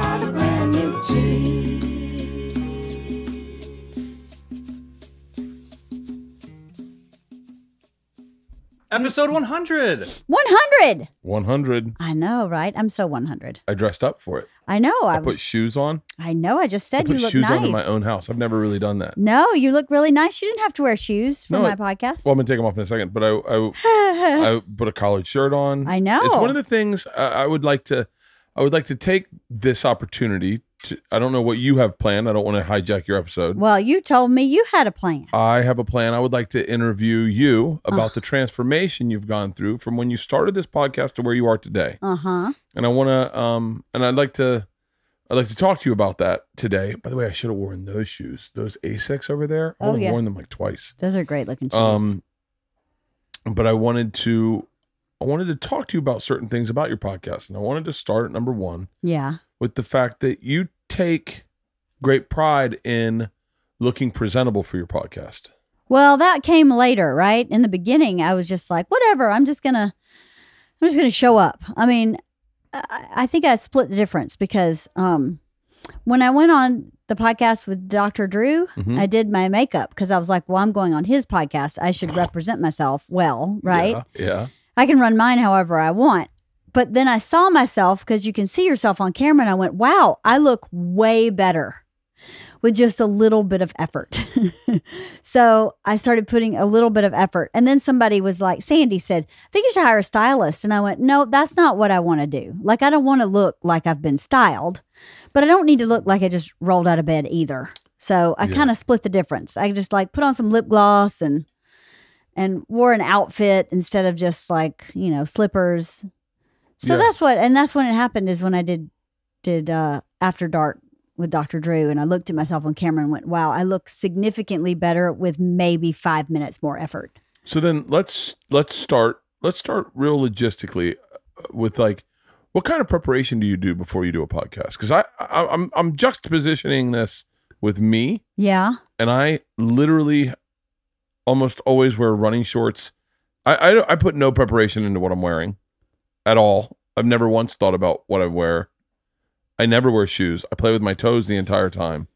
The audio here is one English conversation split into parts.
got a brand new Jeep. Episode 100. 100. 100. I know, right? I'm so 100. I dressed up for it. I know. I put shoes on. I know. I just said I put you look shoes nice. on in my own house. I've never really done that. No, you look really nice. You didn't have to wear shoes for No, my podcast. Well, I'm gonna take them off in a second, but I put a collared shirt on. I know. It's one of the things I would like to take this opportunity to. I don't know what you have planned. I don't want to hijack your episode. Well, you told me you had a plan. I have a plan. I would like to interview you about the transformation you've gone through from when you started this podcast to where you are today. Uh-huh. And I want to and I'd like to talk to you about that today. By the way, I should have worn those shoes. Those Asics over there. I would have worn them like twice. Those are great looking shoes. But I wanted to talk to you about certain things about your podcast. And I wanted to start at number one. Yeah. With the fact that you take great pride in looking presentable for your podcast. Well, that came later, right? In the beginning, I was just like, whatever, I'm just gonna show up. I mean, I think I split the difference because when I went on the podcast with Dr. Drew, I did my makeup because I was like, well, I'm going on his podcast. I should represent myself well, right? Yeah. I can run mine however I want. But then I saw myself, because you can see yourself on camera, and I went, wow, I look way better with just a little bit of effort. So I started putting a little bit of effort. And then somebody was like, Sandy said, I think you should hire a stylist. And I went, no, that's not what I want to do. Like, I don't want to look like I've been styled, but I don't need to look like I just rolled out of bed either. So I kind of split the difference. I just like put on some lip gloss and wore an outfit instead of just like, slippers. So that's when it happened, is when I did After Dark with Dr. Drew, and I looked at myself on camera and went, wow, I look significantly better with maybe 5 minutes more effort. So then let's start real logistically with like, what kind of preparation do you do before you do a podcast? Because I'm juxtapositioning this with me. Yeah. And I literally almost always wear running shorts. I put no preparation into what I'm wearing at all. I've never once thought about what I wear. I never wear shoes. I play with my toes the entire time.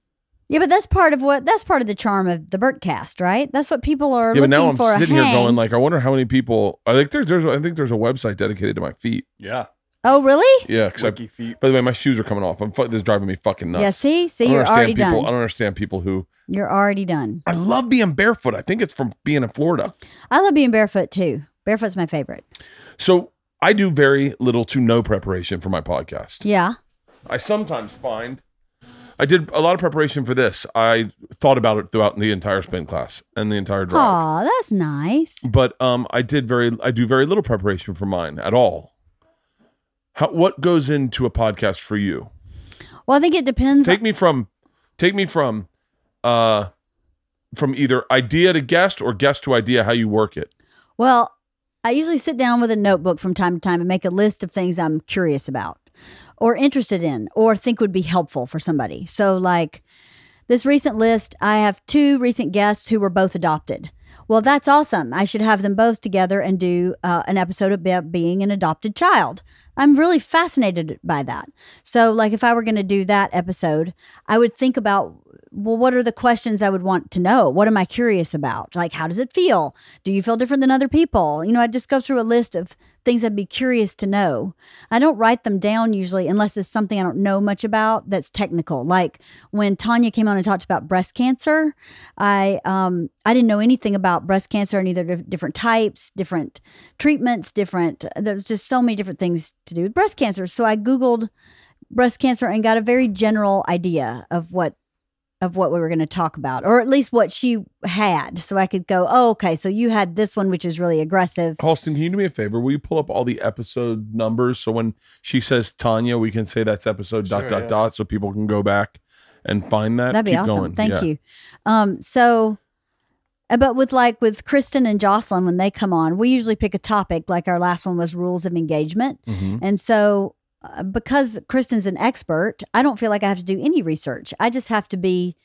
Yeah, but that's part of the charm of the Bert cast, right? That's what people are looking for. Yeah, but now I'm sitting here going like, I wonder how many people. I think there's a website dedicated to my feet. Yeah. Oh, really? Yeah. Wiki feet. By the way, my shoes are coming off. This is driving me fucking nuts. Yeah. See, you're already done. I don't understand people who. You're already done. I love being barefoot. I think it's from being in Florida. I love being barefoot too. Barefoot's my favorite. So I do very little to no preparation for my podcast. Yeah. I sometimes find I did a lot of preparation for this. I thought about it throughout the entire spin class and the entire drive. Aw, that's nice. But I do very little preparation for mine at all. What goes into a podcast for you? Well, I think it depends. Take me from either idea to guest or guest to idea, how you work it. Well, I usually sit down with a notebook from time to time and make a list of things I'm curious about or interested in or think would be helpful for somebody. So like this recent list, I have 2 recent guests who were both adopted. Well, that's awesome. I should have them both together and do an episode about being an adopted child. I'm really fascinated by that. So like if I were going to do that episode, I would think about, well, what are the questions I would want to know? What am I curious about? Like, how does it feel? Do you feel different than other people? I just go through a list of things I'd be curious to know. I don't write them down usually unless it's something I don't know much about that's technical. Like when Tanya came on and talked about breast cancer, I didn't know anything about breast cancer and either different types, different treatments, there's just so many different things to do with breast cancer. So I Googled breast cancer and got a very general idea of what we were going to talk about, or at least what she had. So I could go, oh, okay, so you had this one, which is really aggressive. Halston, can you do me a favor? Will you pull up all the episode numbers so when she says Tanya, we can say that's episode ... so people can go back and find that? That'd be awesome. Going. Thank you. But with Kristen and Jocelyn, when they come on, we usually pick a topic. Like our last one was rules of engagement. And so because Kristen's an expert, I don't feel like I have to do any research. I just have to be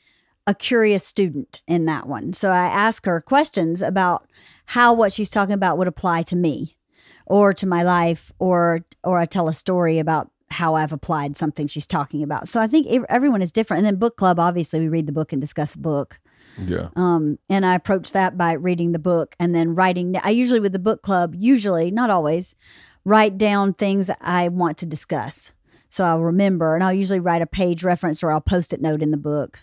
a curious student in that one. So I ask her questions about how what she's talking about would apply to me or to my life, or I tell a story about how I've applied something she's talking about. So I think everyone is different. And then book club, obviously we read the book and discuss the book. Yeah. And I approach that by reading the book and then writing. I usually with the book club, not always, write down things I want to discuss. So I'll remember, and I'll usually write a page reference or I'll post-it note in the book.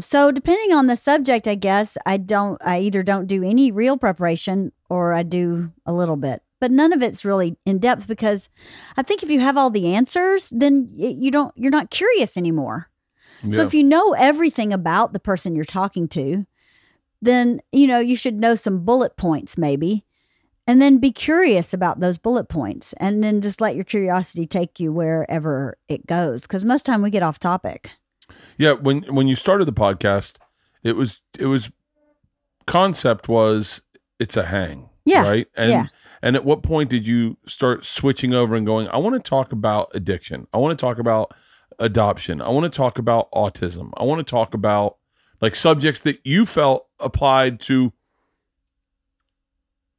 So depending on the subject, I guess I either don't do any real preparation or I do a little bit, but none of it's really in depth because I think if you have all the answers, then you're not curious anymore. Yeah. So if you know everything about the person you're talking to, then, you should know some bullet points maybe, and then be curious about those bullet points and then just let your curiosity take you wherever it goes. Because most time we get off topic. Yeah. When you started the podcast, it was concept was it's a hang. Yeah. Right. And at what point did you start switching over and going, I want to talk about addiction. I want to talk about adoption. I want to talk about autism. I want to talk about like subjects that you felt applied to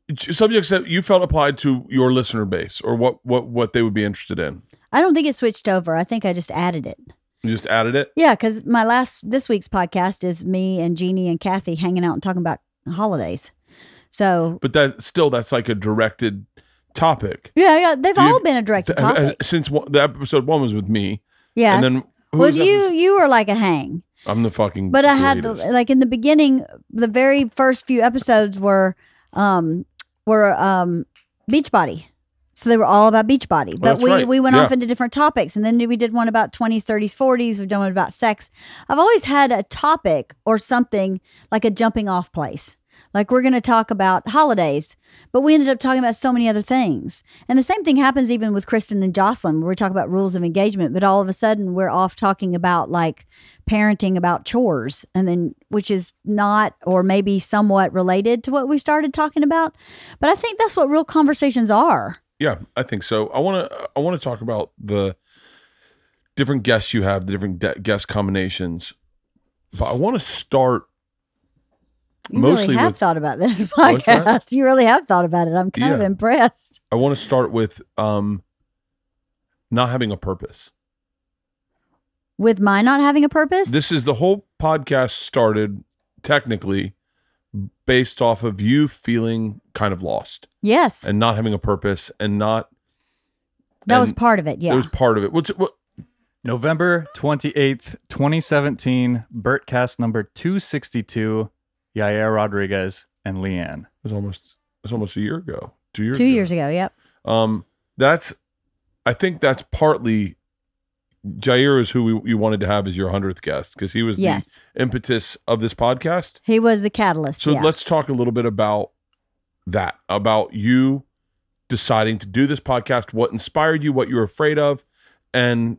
your listener base or what they would be interested in. I don't think it switched over. I think I just added it. You just added it? Yeah, because this week's podcast is me and Jeannie and Kathy hanging out and talking about holidays. So, but that's like a directed topic. Yeah, they've all been a directed topic. Since the episode 1 was with me. Yes. And then you were like a hang. I'm the fucking. But greatest. I had like in the beginning, the very first few episodes were Beachbody. So they were all about Beachbody. But we went off into different topics. And then we did one about 20s, 30s, 40s. We've done one about sex. I've always had a topic or something like a jumping off place. Like we're going to talk about holidays, but we ended up talking about so many other things. And the same thing happens even with Kristen and Jocelyn, where we talk about rules of engagement, but all of a sudden we're off talking about like parenting, about chores, and then which is not or maybe somewhat related to what we started talking about. But I think that's what real conversations are. Yeah, I think so. I want to talk about the different guests you have, the different guest combinations. But I want to start You really have thought about this podcast. You really have thought about it. I'm kind of impressed. I want to start with not having a purpose. With my not having a purpose? This is the whole podcast started technically based off of you feeling kind of lost. Yes. And not having a purpose and not. That was part of it, yeah. That was part of it. What? November 28th, 2017, Bertcast number 262. Yair Rodriguez and Leanne. It was almost a year ago. 2 years. 2 years ago. Yep. I think that's partly Jair is who you wanted to have as your 100th guest because he was the impetus of this podcast. He was the catalyst. So let's talk a little bit about that, about you deciding to do this podcast, what inspired you, what you were afraid of, and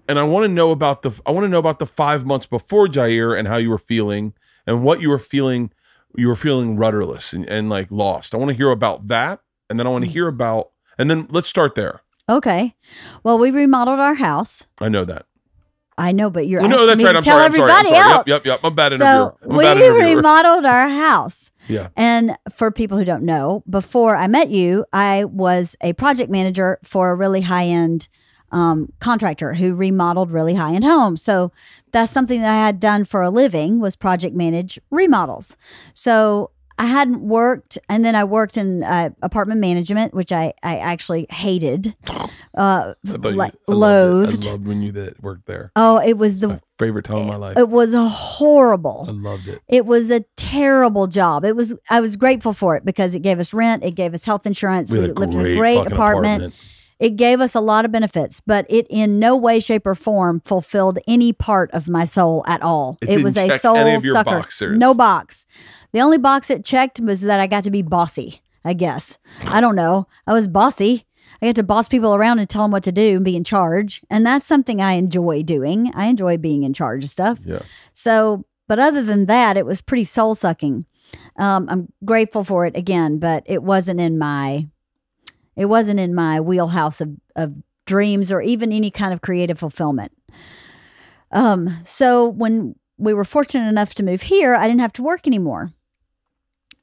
I want to know about the 5 months before Jair and how you were feeling and what you were feeling. You were feeling rudderless and like lost. I want to hear about that. And then I want to hear about, and then let's start there. Okay. Well, we remodeled our house. I know that. I know, but you're asking me to tell everybody else. Yep. I'm bad interviewer. So we remodeled our house. Yeah. And for people who don't know, before I met you, I was a project manager for a really high-end contractor who remodeled really high-end homes. So that's something that I had done for a living, was project manage remodels. So I hadn't worked, and then I worked in apartment management, which I actually hated, loathed. I loved when you worked there. Oh, it was my favorite time of my life. It was horrible. I loved it. It was a terrible job. I was grateful for it because it gave us rent, it gave us health insurance. We lived in a great apartment. It gave us a lot of benefits, but it in no way, shape, or form fulfilled any part of my soul at all. It was a soul sucker. Boxers. No box. The only box it checked was that I got to be bossy, I guess. I don't know. I was bossy. I get to boss people around and tell them what to do and be in charge. And that's something I enjoy doing. I enjoy being in charge of stuff. Yeah. So, but other than that, it was pretty soul sucking. I'm grateful for it again, but it wasn't in my wheelhouse of dreams or even any kind of creative fulfillment. So when we were fortunate enough to move here, I didn't have to work anymore.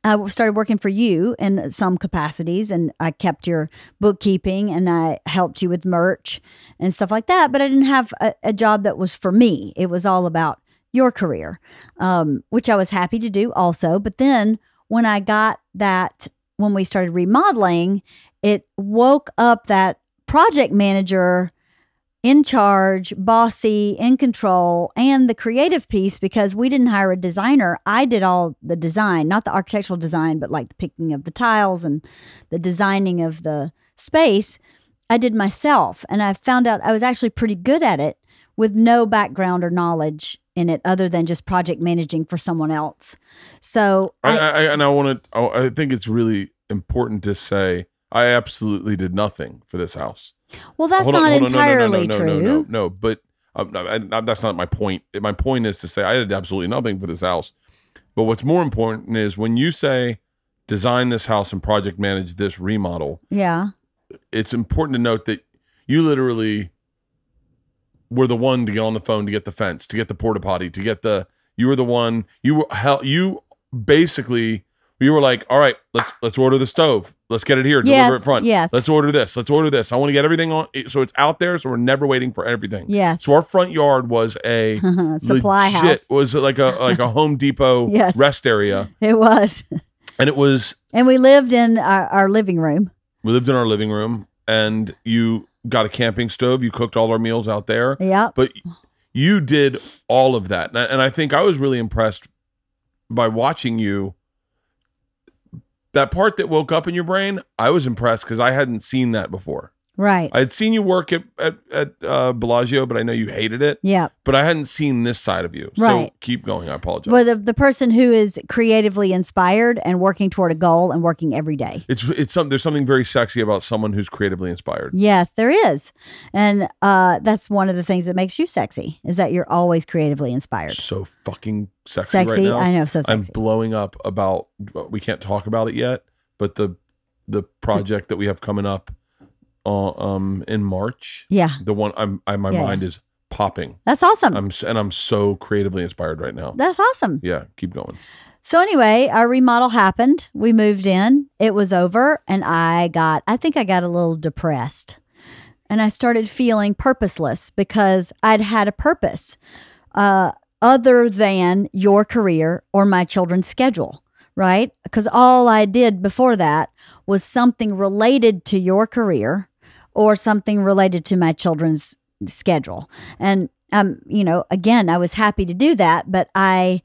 I started working for you in some capacities, and I kept your bookkeeping and I helped you with merch and stuff like that. But I didn't have a job that was for me. It was all about your career, which I was happy to do also. But then when I got that, when we started remodeling, it woke up that project manager in charge, bossy, in control, and the creative piece, because we didn't hire a designer. I did all the design, not the architectural design, but like the picking of the tiles and the designing of the space. I did myself, and I found out I was actually pretty good at it with no background or knowledge in it other than just project managing for someone else. So I think it's really important to say I absolutely did nothing for this house. Well, that's not entirely true. No, but that's not my point. My point is to say I did absolutely nothing for this house. But what's more important is when you say design this house and project manage this remodel. Yeah. It's important to note that you literally were the one to get on the phone to get the fence, to get the porta potty, to get the. You were the one. You were like, all right, let's order the stove. Let's get it here. Deliver it front. Yes. Let's order this. Let's order this. I want to get everything on so it's out there, so we're never waiting for everything. Yes. So our front yard was a supply house. Was like a Home Depot Yes. rest area. It was. And it was. And we lived in our living room. We lived in our living room, and you got a camping stove. You cooked all our meals out there. Yeah. But you did all of that, and I think I was really impressed by watching you. That part that woke up in your brain, I was impressed because I hadn't seen that before. Right. I had seen you work at Bellagio, but I know you hated it. Yeah. But I hadn't seen this side of you. Right. So keep going. I apologize. Well, the person who is creatively inspired and working toward a goal and working every day. There's something very sexy about someone who's creatively inspired. Yes, there is. And that's one of the things that makes you sexy, is that you're always creatively inspired. So fucking sexy right now. I know, so sexy. I'm blowing up about, we can't talk about it yet, but the project that we have coming up in March. Yeah. The one my mind is popping. That's awesome. I'm so creatively inspired right now. That's awesome. Yeah, keep going. So anyway, our remodel happened. We moved in. It was over, and I think I got a little depressed. And I started feeling purposeless because I'd had a purpose other than your career or my children's schedule, right? Because all I did before that was something related to your career or something related to my children's schedule. And, again, I was happy to do that, but I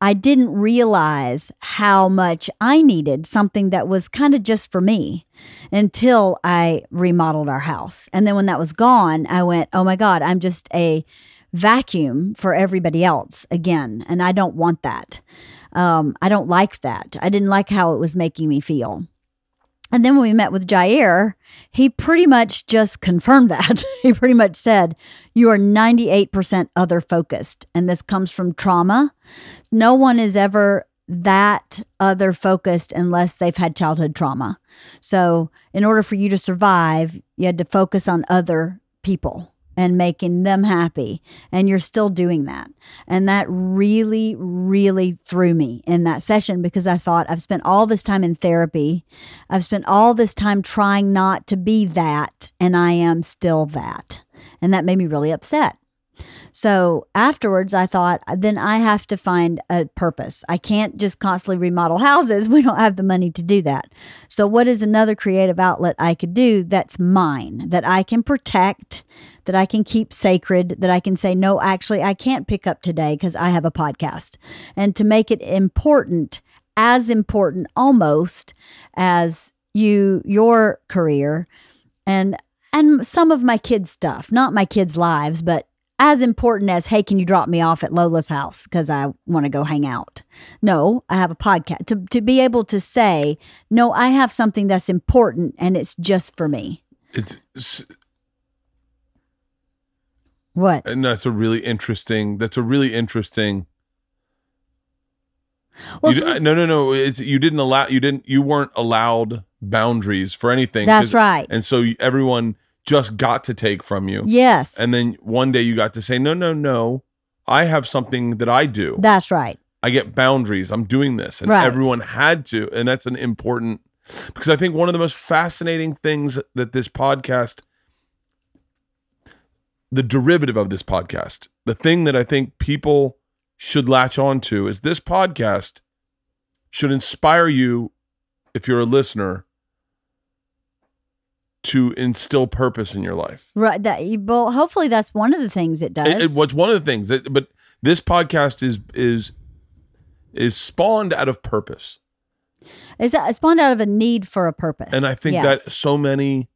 didn't realize how much I needed something that was kind of just for me until I remodeled our house. And then when that was gone, I went, oh my God, I'm just a vacuum for everybody else again. And I don't want that. I don't like that. I didn't like how it was making me feel. And then when we met with Jair, he pretty much just confirmed that. He pretty much said, you are 98% other focused. And this comes from trauma. No one is ever that other focused unless they've had childhood trauma. So in order for you to survive, you had to focus on other people and making them happy. And you're still doing that. And that really, really threw me in that session because I thought, I've spent all this time in therapy. I've spent all this time trying not to be that, and I am still that. And that made me really upset. So afterwards, I thought, then I have to find a purpose. I can't just constantly remodel houses. We don't have the money to do that. So what is another creative outlet I could do that's mine, that I can protect, that I can keep sacred, that I can say, no, actually, I can't pick up today because I have a podcast. And to make it important, as important almost as your career and some of my kids' stuff, not my kids' lives, but as important as, hey, can you drop me off at Lola's house because I want to go hang out? No, I have a podcast. To be able to say, no, I have something that's important and it's just for me. What? And that's a really interesting. Well, no. You weren't allowed boundaries for anything. That's right. And so everyone just got to take from you. Yes. And then one day you got to say, no, I have something that I do. That's right. I get boundaries. I'm doing this. And Right. everyone had to. And that's an important, because I think one of the most fascinating things that this podcast, the derivative of this podcast, the thing that I think people should latch on to is this podcast should inspire you, if you're a listener, to instill purpose in your life. Right. Well, hopefully that's one of the things it does. It was one of the things but this podcast is spawned out of purpose. It's spawned out of a need for a purpose. And I think that so many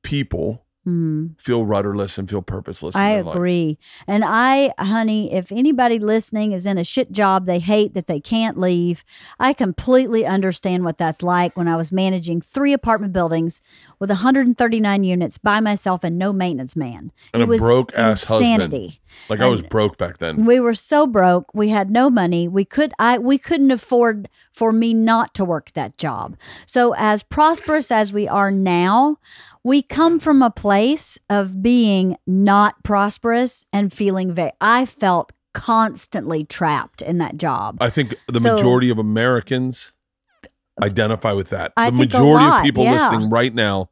people feel rudderless and feel purposeless. I in their agree. life. And honey, if anybody listening is in a shit job they hate that they can't leave, I completely understand what that's like. When I was managing 3 apartment buildings with 139 units by myself and no maintenance man. And it was broke ass insanity. husband. Like I was broke back then. We were so broke. We had no money. We couldn't afford for me not to work that job. So as prosperous as we are now, we come from a place of being not prosperous and feeling I felt constantly trapped in that job. I think the majority of Americans identify with that. I The think a majority lot, of people yeah. listening right now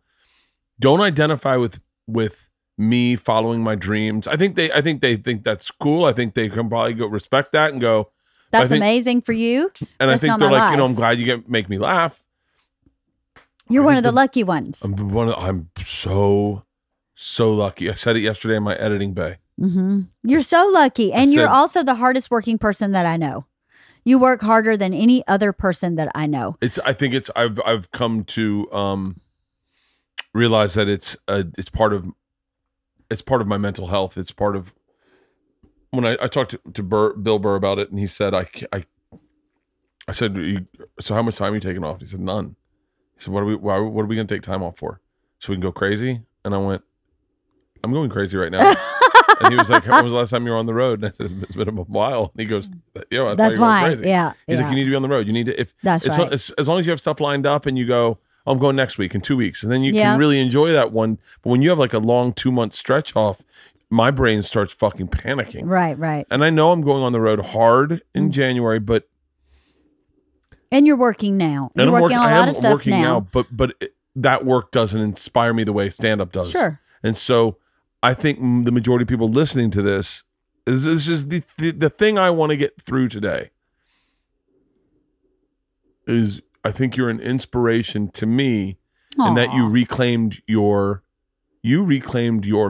don't identify with me following my dreams. I think they think that's cool. I think they can probably go respect that and go, That's amazing for you. and I That's think not they're my like, life. I'm glad you make me laugh. You're I one think of the lucky ones. I'm so lucky. I said it yesterday in my editing bay. You're so lucky. And you're said- also the hardest working person that I know. You work harder than any other person that I know. I've come to realize that it's part of my mental health. It's part of when I talked to Bill Burr about it, and he said, I said, so how much time are you taking off? He said, none. He said, what are we going to take time off for? So we can go crazy? And I went, I'm going crazy right now. And he was like, when was the last time you were on the road? And I said, it's been a while. And he goes, yo, That's why. crazy. Yeah. He's like, you need to be on the road. You need to, That's right. as long as you have stuff lined up and you go, I'm going next week in 2 weeks. And then you Yeah. can really enjoy that one. But when you have like a long 2-month stretch off, my brain starts fucking panicking. Right. And I know I'm going on the road hard in January, but And you're working now. You're working on a lot of stuff now. But that work doesn't inspire me the way stand-up does. Sure. And so I think the majority of people listening to this is the thing I want to get through today is I think you're an inspiration to me and that you reclaimed your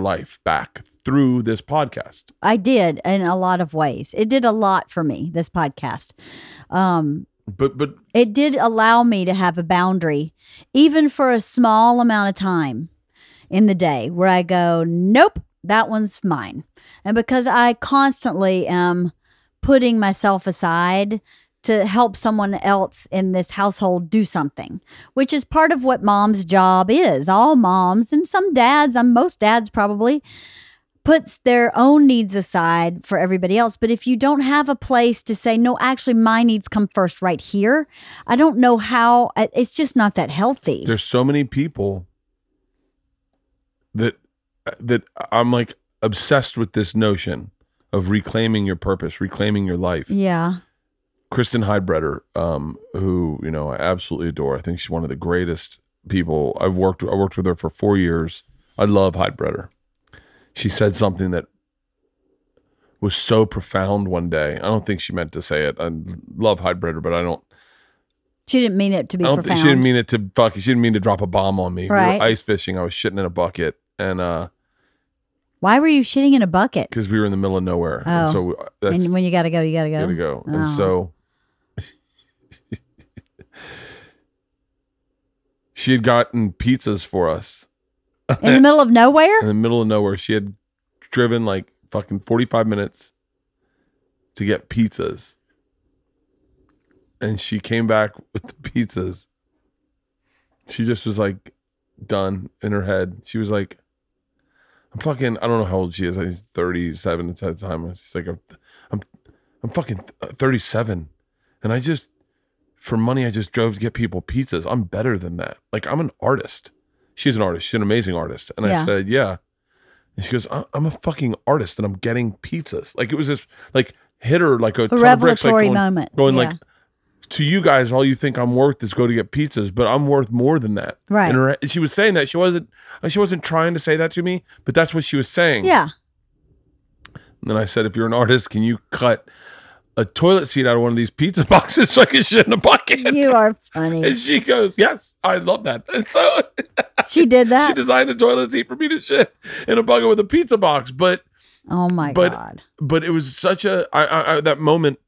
life back through this podcast. I did in a lot of ways. It did a lot for me, this podcast. But It did allow me to have a boundary, even for a small amount of time in the day where I go, nope, that one's mine. And because I constantly am putting myself aside to help someone else in this household do something, which is part of what mom's job is. All moms and some dads, most dads probably, puts their own needs aside for everybody else. But if you don't have a place to say, no, actually my needs come first right here, I don't know how, it's just not that healthy. there's so many people that I'm like obsessed with this notion of reclaiming your purpose, reclaiming your life. Yeah. Kristen Heidbreder, who, I absolutely adore. I think she's one of the greatest people. I worked with her for 4 years. I love Heidbreder. She said something that was so profound one day. I don't think she meant to say it. I love Heidbreder, but I don't. She didn't mean it to be I don't profound. think she didn't mean it to fuck. She didn't mean to drop a bomb on me. Right. We were ice fishing. I was shitting in a bucket, and Why were you shitting in a bucket? because we were in the middle of nowhere, and Oh. so that's And when you got to go, you got to go. gotta go. Oh. And so she had gotten pizzas for us In the middle of nowhere? in the middle of nowhere. She had driven like fucking 45 minutes to get pizzas. And she came back with the pizzas. She just was like done in her head. She was like, I don't know how old she is. She's 37 at that time. She's like, I'm fucking 37. And for money, I just drove to get people pizzas. I'm better than that. Like, I'm an artist. She's an artist. She's an amazing artist. And Yeah. I said, yeah. And she goes, I'm a fucking artist and I'm getting pizzas. Like, it was this, like, hit her like a ton of bricks, revelatory like moment. going Yeah. like, to you guys, all you think I'm worth is go to get pizzas, but I'm worth more than that. Right. And she was saying that she wasn't trying to say that to me, but that's what she was saying. Yeah. And then I said, if you're an artist, can you cut a toilet seat out of one of these pizza boxes so I can shit in a bucket? You are funny. And she goes, yes, I love that. And so She did that? she designed a toilet seat for me to shit in a bucket with a pizza box. But Oh my God. But it was such a that moment.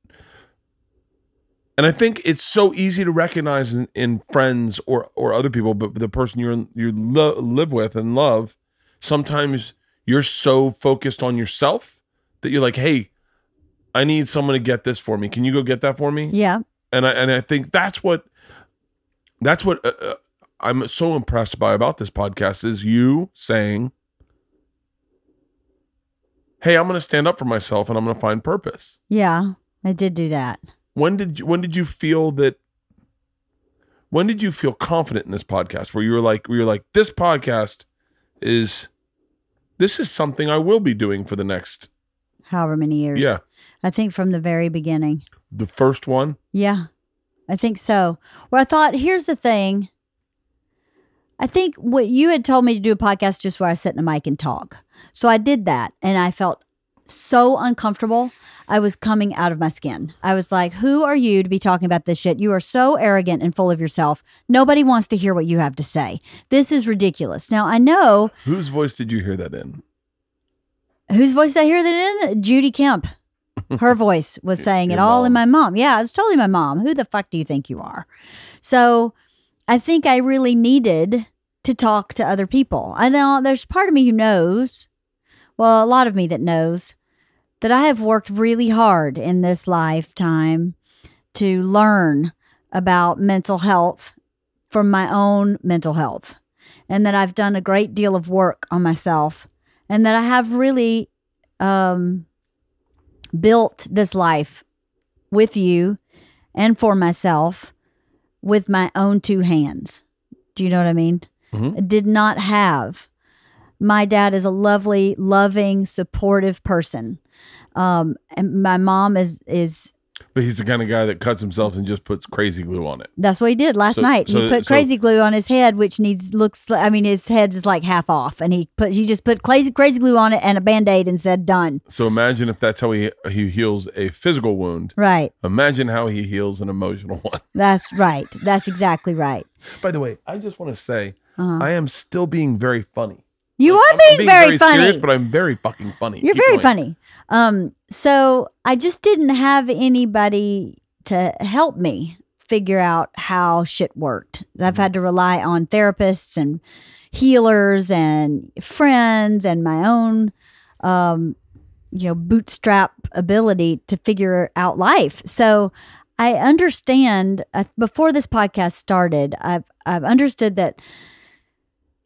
And I think it's so easy to recognize in friends or other people, but the person you live with and love, sometimes you're so focused on yourself that you're like, hey, I need someone to get this for me. Can you go get that for me? Yeah. And I think that's what I'm so impressed by about this podcast is you saying, hey, I'm going to stand up for myself and I'm going to find purpose. Yeah. I did do that. When did you feel confident in this podcast where you were like, this podcast this is something I will be doing for the next However many years. Yeah. I think from the very beginning. The first one? Yeah. I think so. Where I thought, here's the thing. I think what you had told me to do a podcast just where I sit in the mic and talk. So I did that and I felt so uncomfortable. I was coming out of my skin. I was like, who are you to be talking about this shit? You are so arrogant and full of yourself. Nobody wants to hear what you have to say. This is ridiculous. Now I know. Whose voice did you hear that in? Whose voice did I hear that in? Judy Kemp. Her voice was saying it all in my mom. Yeah, it was totally my mom. Who the fuck do you think you are? So I think I really needed to talk to other people. I know there's part of me who knows, well, a lot of me that knows that I have worked really hard in this lifetime to learn about mental health from my own mental health, and that I've done a great deal of work on myself, and that I have really built this life with you and for myself with my own two hands. Do you know what I mean? Mm-hmm. I did not have. My dad is a lovely, loving, supportive person. And my mom is. But he's the kind of guy that cuts himself and just puts crazy glue on it. That's what he did last night. He put crazy glue on his head, which his head is like half off, and he just put crazy glue on it and a Band-Aid and said done. So imagine if that's how he heals a physical wound. Right. Imagine how he heals an emotional one. That's right. That's exactly right. By the way, I just want to say I am still being very funny. You Like, are being very funny. Serious, but I'm very fucking funny. You're Keep very going. funny. So I just didn't have anybody to help me figure out how shit worked. I've had to rely on therapists and healers and friends and my own, bootstrap ability to figure out life. So I understand before this podcast started, I've understood that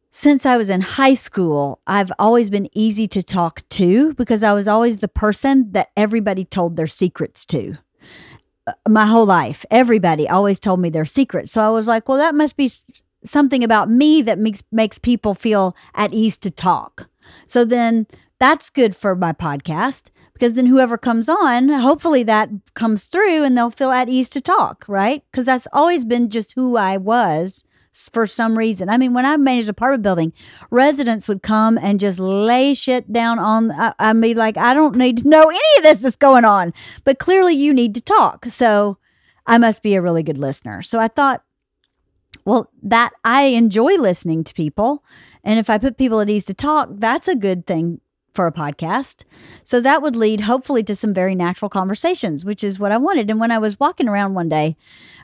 since I was in high school, I've always been easy to talk to because I was always the person that everybody told their secrets to. My whole life, everybody always told me their secrets. So I was like, well, that must be something about me that makes people feel at ease to talk. So then that's good for my podcast because then whoever comes on, hopefully that comes through and they'll feel at ease to talk, right? Because that's always been just who I was. For some reason. I mean, when I managed an apartment building, residents would come and just lay shit down on, I mean, like, I don't need to know any of this that's going on, but clearly you need to talk. So I must be a really good listener. So I thought, well, that I enjoy listening to people. And if I put people at ease to talk, that's a good thing for a podcast. So that would lead hopefully to some very natural conversations, which is what I wanted. And when I was walking around one day,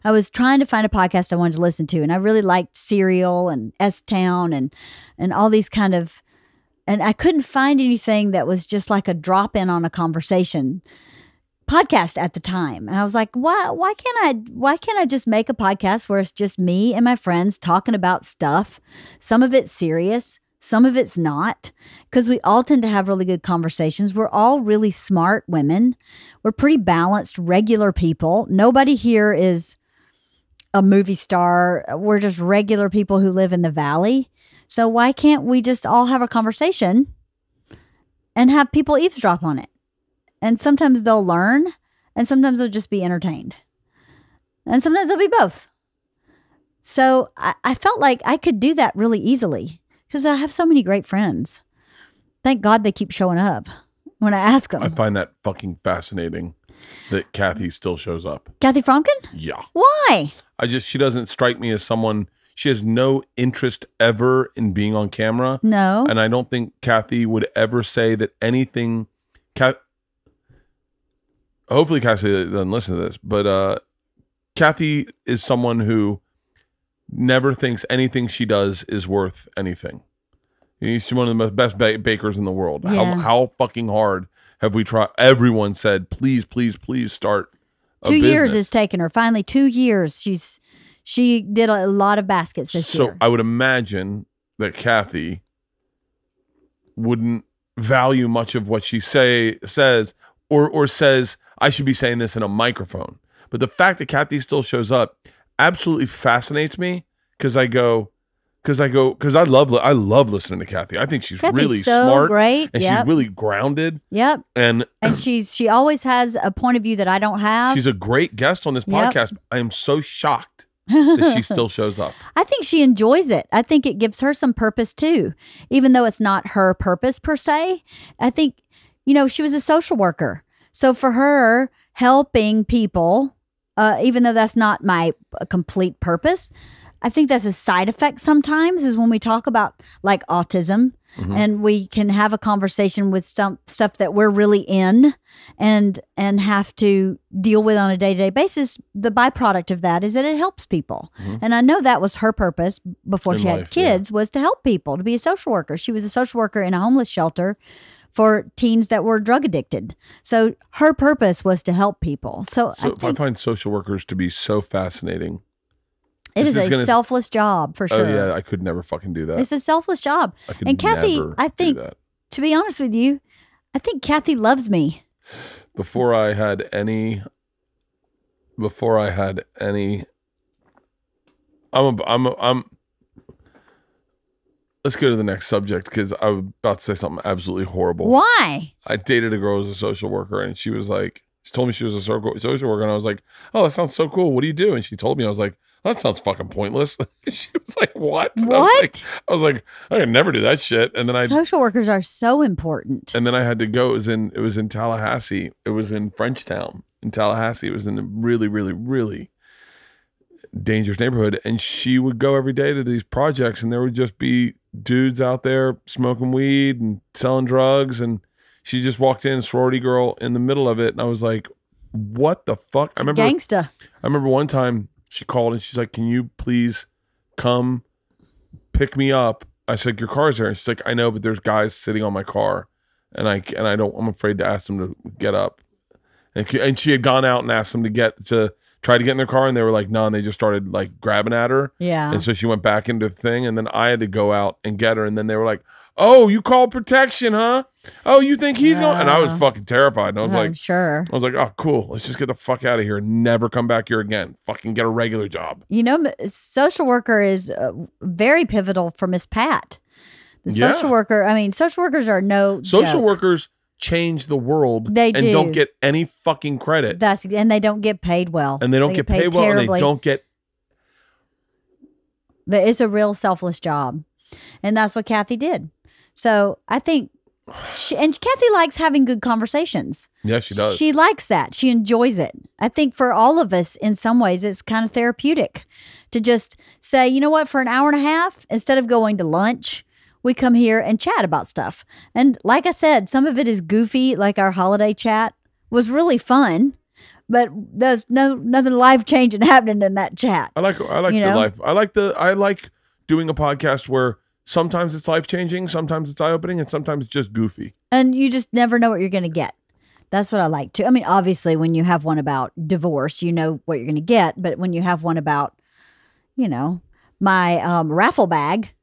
I was trying to find a podcast I wanted to listen to. And I really liked Serial and S-Town and all these kind of, and I couldn't find anything that was just like a drop in on a conversation podcast at the time. And I was like, why can't I just make a podcast where it's just me and my friends talking about stuff? Some of it's serious. Some of it's not, because we all tend to have really good conversations. We're all really smart women. We're pretty balanced, regular people. Nobody here is a movie star. We're just regular people who live in the valley. So why can't we just all have a conversation and have people eavesdrop on it? And sometimes they'll learn, and sometimes they'll just be entertained. And sometimes they'll be both. So I felt like I could do that really easily because I have so many great friends. Thank God they keep showing up when I ask them. I find that fucking fascinating that Kathy still shows up. Kathy Franken? Yeah. Why? She doesn't strike me as someone, she has no interest ever in being on camera. No. And I don't think Kathy would ever say that anything, hopefully Kathy doesn't listen to this, but Kathy is someone who never thinks anything she does is worth anything. She's one of the best bakers in the world. Yeah. How fucking hard have we tried? Everyone said, please, please, please start a 2 years business. has taken her. Finally, 2 years. She did a lot of baskets this year. So I would imagine that Kathy wouldn't value much of what she says or says, I should be saying this in a microphone. But the fact that Kathy still shows up absolutely fascinates me because I love listening to Kathy. I think she's Kathy's really so smart, great. and Yep. she's really grounded. Yep. And she always has a point of view that I don't have. she's a great guest on this Yep. podcast. I am so shocked that she still shows up. I think she enjoys it. I think it gives her some purpose too, even though it's not her purpose per se. I think, she was a social worker. So for her, helping people, even though that's not my complete purpose, I think that's a side effect sometimes is when we talk about like autism and we can have a conversation with stuff that we're really in and have to deal with on a day-to-day basis. The byproduct of that is that it helps people. And I know that was her purpose before In she had life, kids was to help people, to be a social worker. She was a social worker in a homeless shelter for teens that were drug addicted. So her purpose was to help people. So I find social workers to be so fascinating. it is This is a gonna- selfless job for sure. Oh yeah, I could never fucking do that. It's a selfless job. I could And Kathy, never I do think, that. to be honest with you, I think Kathy loves me. Before I had any, I'm. Let's go to the next subject because I was about to say something absolutely horrible. Why? I dated a girl who was a social worker, and she was like, she told me she was a social worker, and I was like, oh, that sounds so cool. What do you do? And she told me, I was like, that sounds fucking pointless. She was like, what? And What? I was like, I could never do that shit. And then Social workers are so important. and then I had to go. It was in Tallahassee. It was in Frenchtown in Tallahassee. It was in a really, really, really dangerous neighborhood. And she would go every day to these projects, and there would just be dudes out there smoking weed and selling drugs. And she just walked in, sorority girl in the middle of it. And I was like, what the fuck? I Gangsta. remember one time she called and she's like, can you please come pick me up? I said, your car's there. And she's like, I know, but there's guys sitting on my car and I'm afraid to ask them to get up. And she had gone out and asked them to try to get in their car, and they were like, no, and they just started like grabbing at her. Yeah. And so she went back into the thing, and then I had to go out and get her, and then they were like, oh, you called protection, huh? Oh, you think he's going? And I was fucking terrified. And I was I'm like, sure. I was like, oh, cool. Let's just get the fuck out of here and never come back here again. Fucking get a regular job. Social worker is very pivotal for Miss Pat. The Yeah. social worker, social workers are no Social joke. workers change the world They and do. don't get any fucking credit. And they don't get paid well. And they don't get paid well, and they don't get. But it's a real selfless job. And that's what Kathy did. So I think, and Kathy likes having good conversations. Yeah, she does. She likes that. She enjoys it. I think for all of us, in some ways, it's kind of therapeutic to just say, you know what, for an hour and a half, instead of going to lunch, we come here and chat about stuff. And like I said, some of it is goofy, like our holiday chat was really fun, but there's nothing life-changing happening in that chat. I like You the know? life. I like doing a podcast where sometimes it's life-changing, sometimes it's eye-opening, and sometimes it's just goofy. And you just never know what you're going to get. That's what I like too. Obviously, when you have one about divorce, you know what you're going to get. But when you have one about, my raffle bag,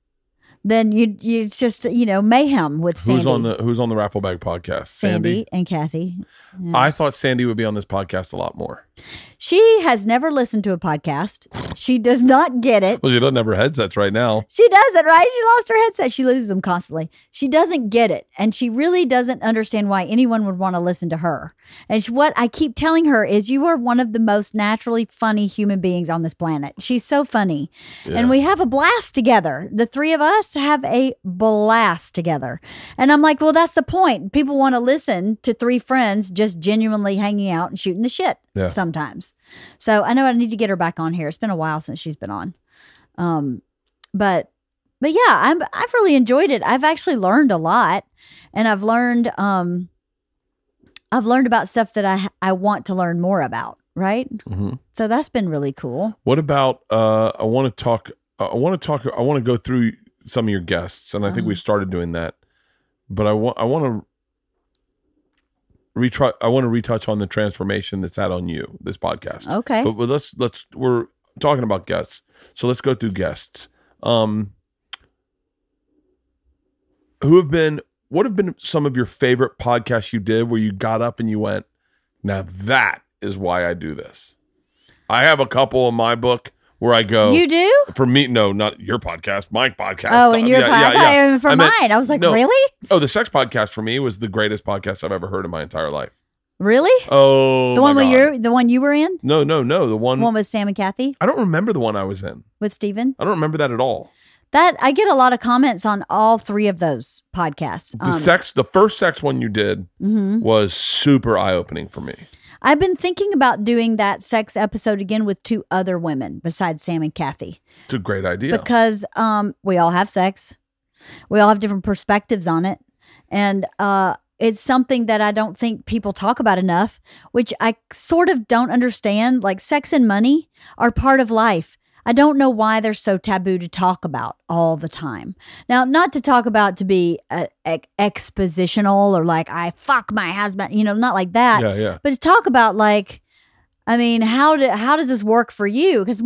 then it's just mayhem with Sandy. Who's on the Raffle Bag podcast? Sandy and Kathy. Yeah. I thought Sandy would be on this podcast a lot more. She has never listened to a podcast. She does not get it. Well, she doesn't have her headsets right now. She doesn't, right? She lost her headset. She loses them constantly. She doesn't get it. And she really doesn't understand why anyone would want to listen to her. And what I keep telling her is you are one of the most naturally funny human beings on this planet. She's so funny. Yeah. And we have a blast together. The three of us have a blast together. And I'm like, well, that's the point. People want to listen to three friends just genuinely hanging out and shooting the shit sometimes. So I know I need to get her back on here. It's been a while since she's been on. But yeah, I've really enjoyed it. I've actually learned a lot, and I've learned about stuff that I want to learn more about. Right. Mm-hmm. So that's been really cool. What about? I want to go through some of your guests, and I think we started doing that. But I want to retouch on the transformation that's had on you, this podcast. Okay. But let's we're talking about guests. So let's go through guests. What have been some of your favorite podcasts you did where you got up and you went, now that is why I do this? I have a couple in my book where I go. You do? For me, no, not your podcast, my podcast. Oh, and your podcast? Yeah. For mine. I was like, no. Really? Oh, the sex podcast for me was the greatest podcast I've ever heard in my entire life. Really? Oh, the one my where God. the one you were in? No. The one with Sam and Kathy? I don't remember the one I was in. With Steven? I don't remember that at all. That I get a lot of comments on all three of those podcasts. The first sex one you did was super eye-opening for me. I've been thinking about doing that sex episode again with two other women besides Sam and Kathy. It's a great idea. Because we all have sex. We all have different perspectives on it. And it's something that I don't think people talk about enough, which I sort of don't understand. Like sex and money are part of life. I don't know why they're so taboo to talk about all the time. Now, not to talk about to be expositional or like I fuck my husband, not like that. Yeah. But to talk about like, I mean, how does this work for you? Because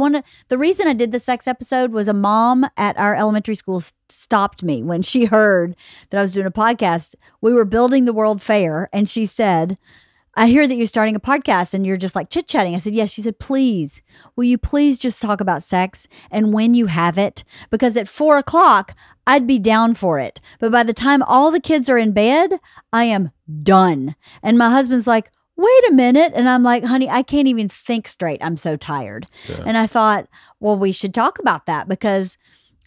the reason I did the sex episode was a mom at our elementary school stopped me when she heard that I was doing a podcast. We were building the World Fair, and she said, I hear that you're starting a podcast and you're just like chit-chatting. I said, yes. She said, please, will you please just talk about sex and when you have it? Because at 4:00, I'd be down for it. But by the time all the kids are in bed, I am done. And my husband's like, wait a minute. And I'm like, honey, I can't even think straight. I'm so tired. Yeah. And I thought, well, we should talk about that because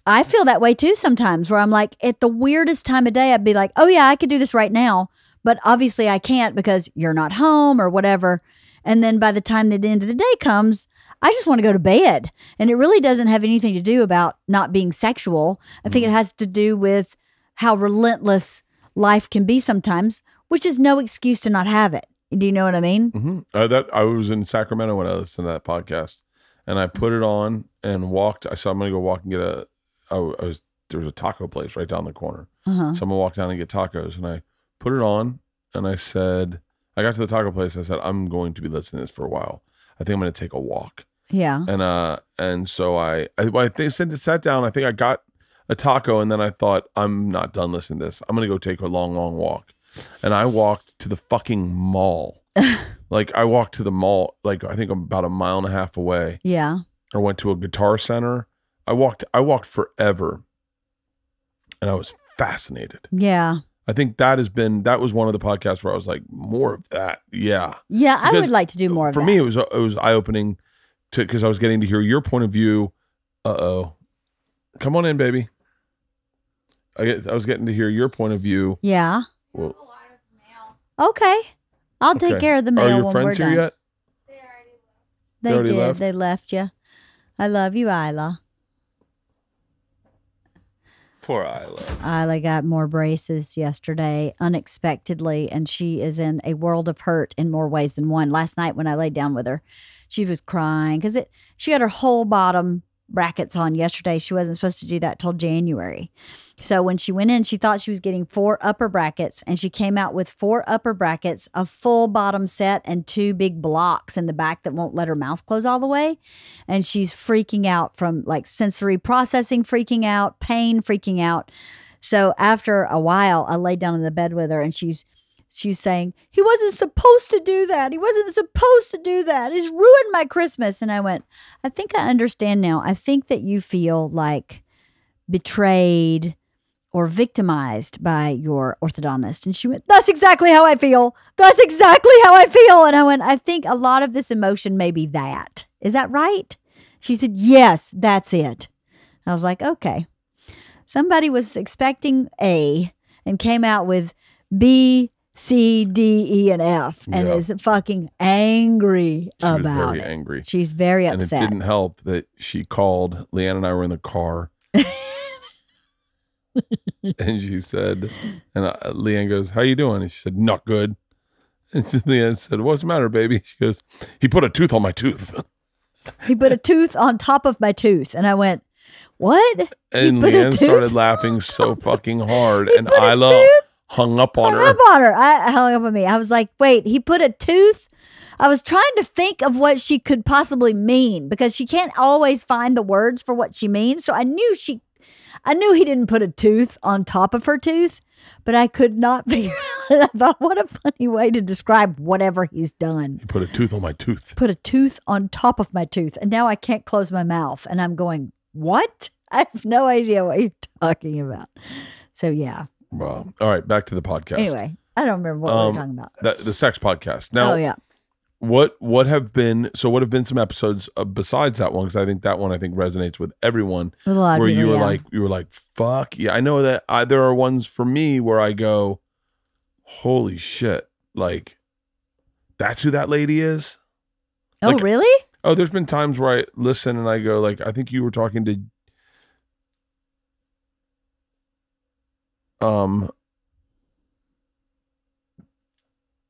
I feel that way too sometimes where I'm like, at the weirdest time of day, I'd be like, oh yeah, I could do this right now. But obviously I can't because you're not home or whatever. And then by the time the end of the day comes, I just want to go to bed. And it really doesn't have anything to do about not being sexual. I think it has to do with how relentless life can be sometimes, which is no excuse to not have it. Do you know what I mean? Mm-hmm. I was in Sacramento when I listened to that podcast, and I put it on and walked. I said, I'm going to go walk and get there was a taco place right down the corner. So I'm going to walk down and get tacos. And I put it on, and I said, I got to the taco place. I said, I'm going to be listening to this for a while. I think I'm going to take a walk. Yeah. And so I sat down. I think I got a taco, and then I thought, I'm not done listening to this. I'm going to go take a long, long walk. And I walked to the fucking mall. Like I walked to the mall, like I think about 1.5 miles away. Yeah. I went to a guitar center. I walked forever, and I was fascinated. Yeah. I think that was one of the podcasts where I was like, more of that. Yeah. Yeah. Because I would like to do more of that. For me, it was eye-opening because I was getting to hear your point of view. Come on in, baby. I was getting to hear your point of view. Yeah. Well, okay. I'll take care of the mail Are your when friends we're here done. yet? They already did. left? They left you. I love you, Isla. Poor Isla. Isla got more braces yesterday unexpectedly, and she is in a world of hurt in more ways than one. Last night when I laid down with her, she was crying because she got her whole bottom brackets on yesterday. She wasn't supposed to do that till January. So when she went in, she thought she was getting 4 upper brackets, and she came out with 4 upper brackets, a full bottom set, and 2 big blocks in the back that won't let her mouth close all the way. And she's freaking out from like sensory processing, freaking out, pain, freaking out. So after a while, I laid down in the bed with her, and she's she was saying, he wasn't supposed to do that. He wasn't supposed to do that. He's ruined my Christmas. And I went, I think I understand now. I think that you feel like betrayed or victimized by your orthodontist. And she went, that's exactly how I feel. That's exactly how I feel. And I went, I think a lot of this emotion may be that. Is that right? She said, yes, that's it. I was like, okay. Somebody was expecting A and came out with B, C, D, E, and F and is fucking angry about it. She was very angry. She's very upset. And it didn't help that she called. Leanne and I were in the car. And she said, and Leanne goes, how you doing? And she said, not good. And so Leanne said, what's the matter, baby? She goes, he put a tooth on my tooth. He put a tooth on top of my tooth. And I went, what? And Leanne started laughing so fucking hard. And Isla hung up on her. I hung up on me. I was like, wait, he put a tooth? I was trying to think of what she could possibly mean because she can't always find the words for what she means. So I knew he didn't put a tooth on top of her tooth, but I could not figure out. And I thought, what a funny way to describe whatever he's done. He put a tooth on my tooth. Put a tooth on top of my tooth. And now I can't close my mouth. And I'm going, what? I have no idea what you're talking about. So, yeah. Well, all right. Back to the podcast. Anyway, I don't remember what we were talking about. The sex podcast. Now, what have been some episodes besides that one? Because I think that one resonates with everyone. With a lot of people, you were like, fuck yeah. I know that there are ones for me where I go, holy shit, like that's who that lady is. Oh, like, really? Oh, there's been times where I listen and I go, like, I think you were talking to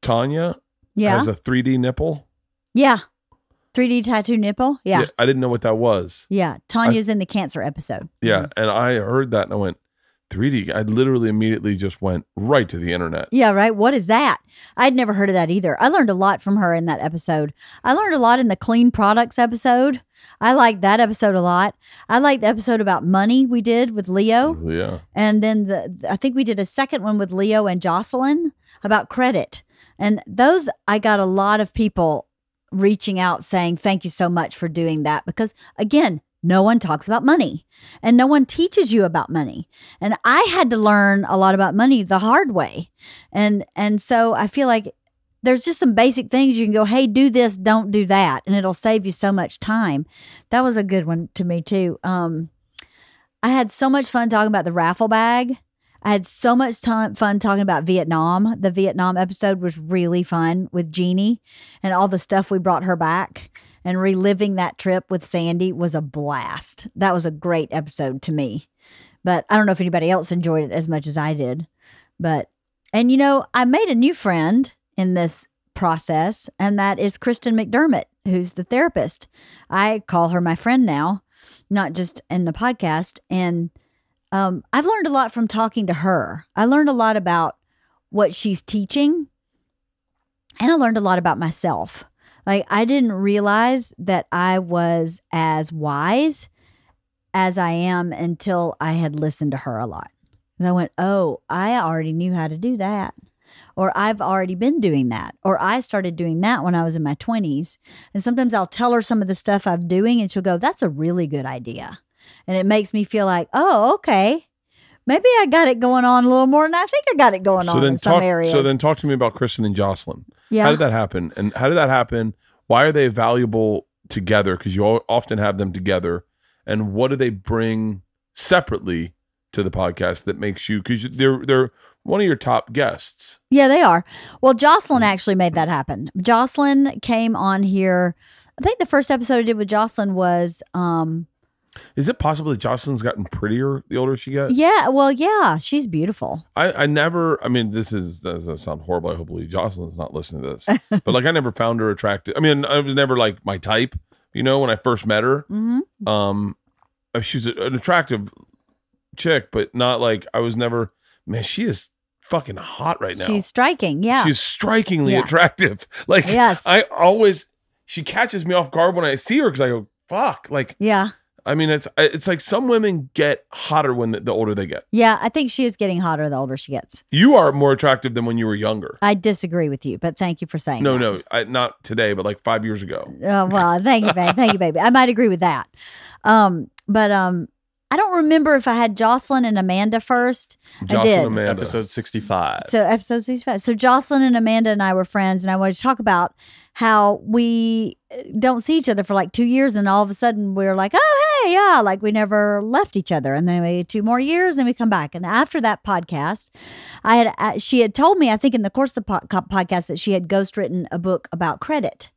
Tanya. Yeah. Has a 3D nipple. Yeah. 3D tattoo nipple. Yeah. I didn't know what that was. Yeah. Tanya's in the cancer episode. Yeah. And I heard that and I went, 3D. I literally immediately just went right to the internet. Yeah, right. What is that? I'd never heard of that either. I learned a lot from her in that episode. I learned a lot in the clean products episode. I liked that episode a lot. I liked the episode about money we did with Leo. Yeah. And then I think we did a second one with Leo and Jocelyn about credit. And those, I got a lot of people reaching out saying, thank you so much for doing that. Because again, no one talks about money and no one teaches you about money. And I had to learn a lot about money the hard way. And so I feel like there's just some basic things you can go, hey, do this, don't do that. And it'll save you so much time. That was a good one to me too. I had so much fun talking about the raffle bag. I had so much fun talking about Vietnam. The Vietnam episode was really fun with Jeannie and all the stuff we brought her back. And reliving that trip with Sandy was a blast. That was a great episode to me. But I don't know if anybody else enjoyed it as much as I did. And you know, I made a new friend in this process, and that is Kristen McDermott, who's the therapist. I call her my friend now, not just in the podcast. And I've learned a lot from talking to her. I learned a lot about what she's teaching, and I learned a lot about myself. Like, I didn't realize that I was as wise as I am until I had listened to her a lot. And I went, oh, I already knew how to do that. Or I've already been doing that. Or I started doing that when I was in my 20s. And sometimes I'll tell her some of the stuff I'm doing and she'll go, that's a really good idea. And it makes me feel like, oh, okay. Maybe I got it going on a little more than I think I got it going on in some areas. So then talk to me about Kristen and Jocelyn. Yeah. How did that happen? And how did that happen? Why are they valuable together? Because you often have them together. And what do they bring separately to the podcast that makes you, because they're one of your top guests. Yeah, they are. Well, Jocelyn actually made that happen. Jocelyn came on here. I think the first episode I did with Jocelyn was... Is it possible that Jocelyn's gotten prettier the older she gets? Yeah, well, yeah, she's beautiful. I mean, this doesn't sound horrible. I hopefully Jocelyn's not listening to this. But like, I never found her attractive. I mean, I was never like my type, you know, when I first met her. Mm-hmm. She's an attractive chick, but not like, I was never, man, she is fucking hot right now. She's striking, yeah. She's strikingly attractive. Like, yes. She catches me off guard when I see her because I go, fuck. Like, yeah. I mean, it's like some women get hotter when the older they get. Yeah, I think she is getting hotter the older she gets. You are more attractive than when you were younger. I disagree with you, but thank you for saying that. No, not today, but like 5 years ago. Well, thank you, babe. Thank you, baby. I might agree with that. But I don't remember if I had Jocelyn and Amanda first. I did. Amanda. Episode 65. So episode 65. So Jocelyn and Amanda and I were friends, and I wanted to talk about how we don't see each other for like 2 years, and all of a sudden we're like, oh, hey, yeah, like we never left each other. And then we 2 more years, and we come back. And after that podcast, she had told me, I think in the course of the podcast, that she had ghostwritten a book about credit.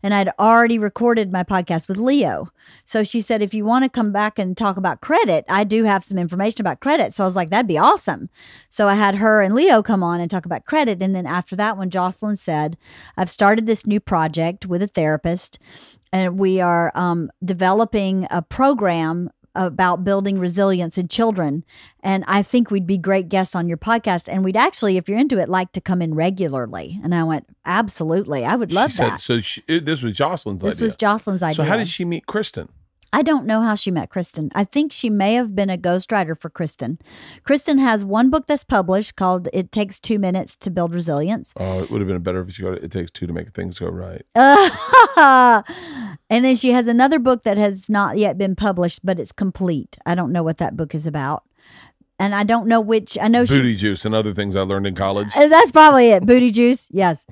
And I'd already recorded my podcast with Leo. So she said, if you want to come back and talk about credit, I do have some information about credit. So I was like, that'd be awesome. So I had her and Leo come on and talk about credit. And then after that, when Jocelyn said, I've started this new project with a therapist, and we are developing a program about building resilience in children. And I think we'd be great guests on your podcast. And we'd actually, if you're into it, like to come in regularly. And I went, absolutely. I would love that. So this was Jocelyn's idea. This was Jocelyn's idea. So how did she meet Kristen? I don't know how she met Kristen. I think she may have been a ghostwriter for Kristen. Kristen has one book that's published called It Takes 2 Minutes to Build Resilience. Oh, it would have been better if she got It Takes 2 to Make Things Go Right. And then she has another book that has not yet been published, but it's complete. I don't know what that book is about. And I don't know which. I know Booty Juice and Other Things I Learned in College. That's probably it. Booty Juice. Yes.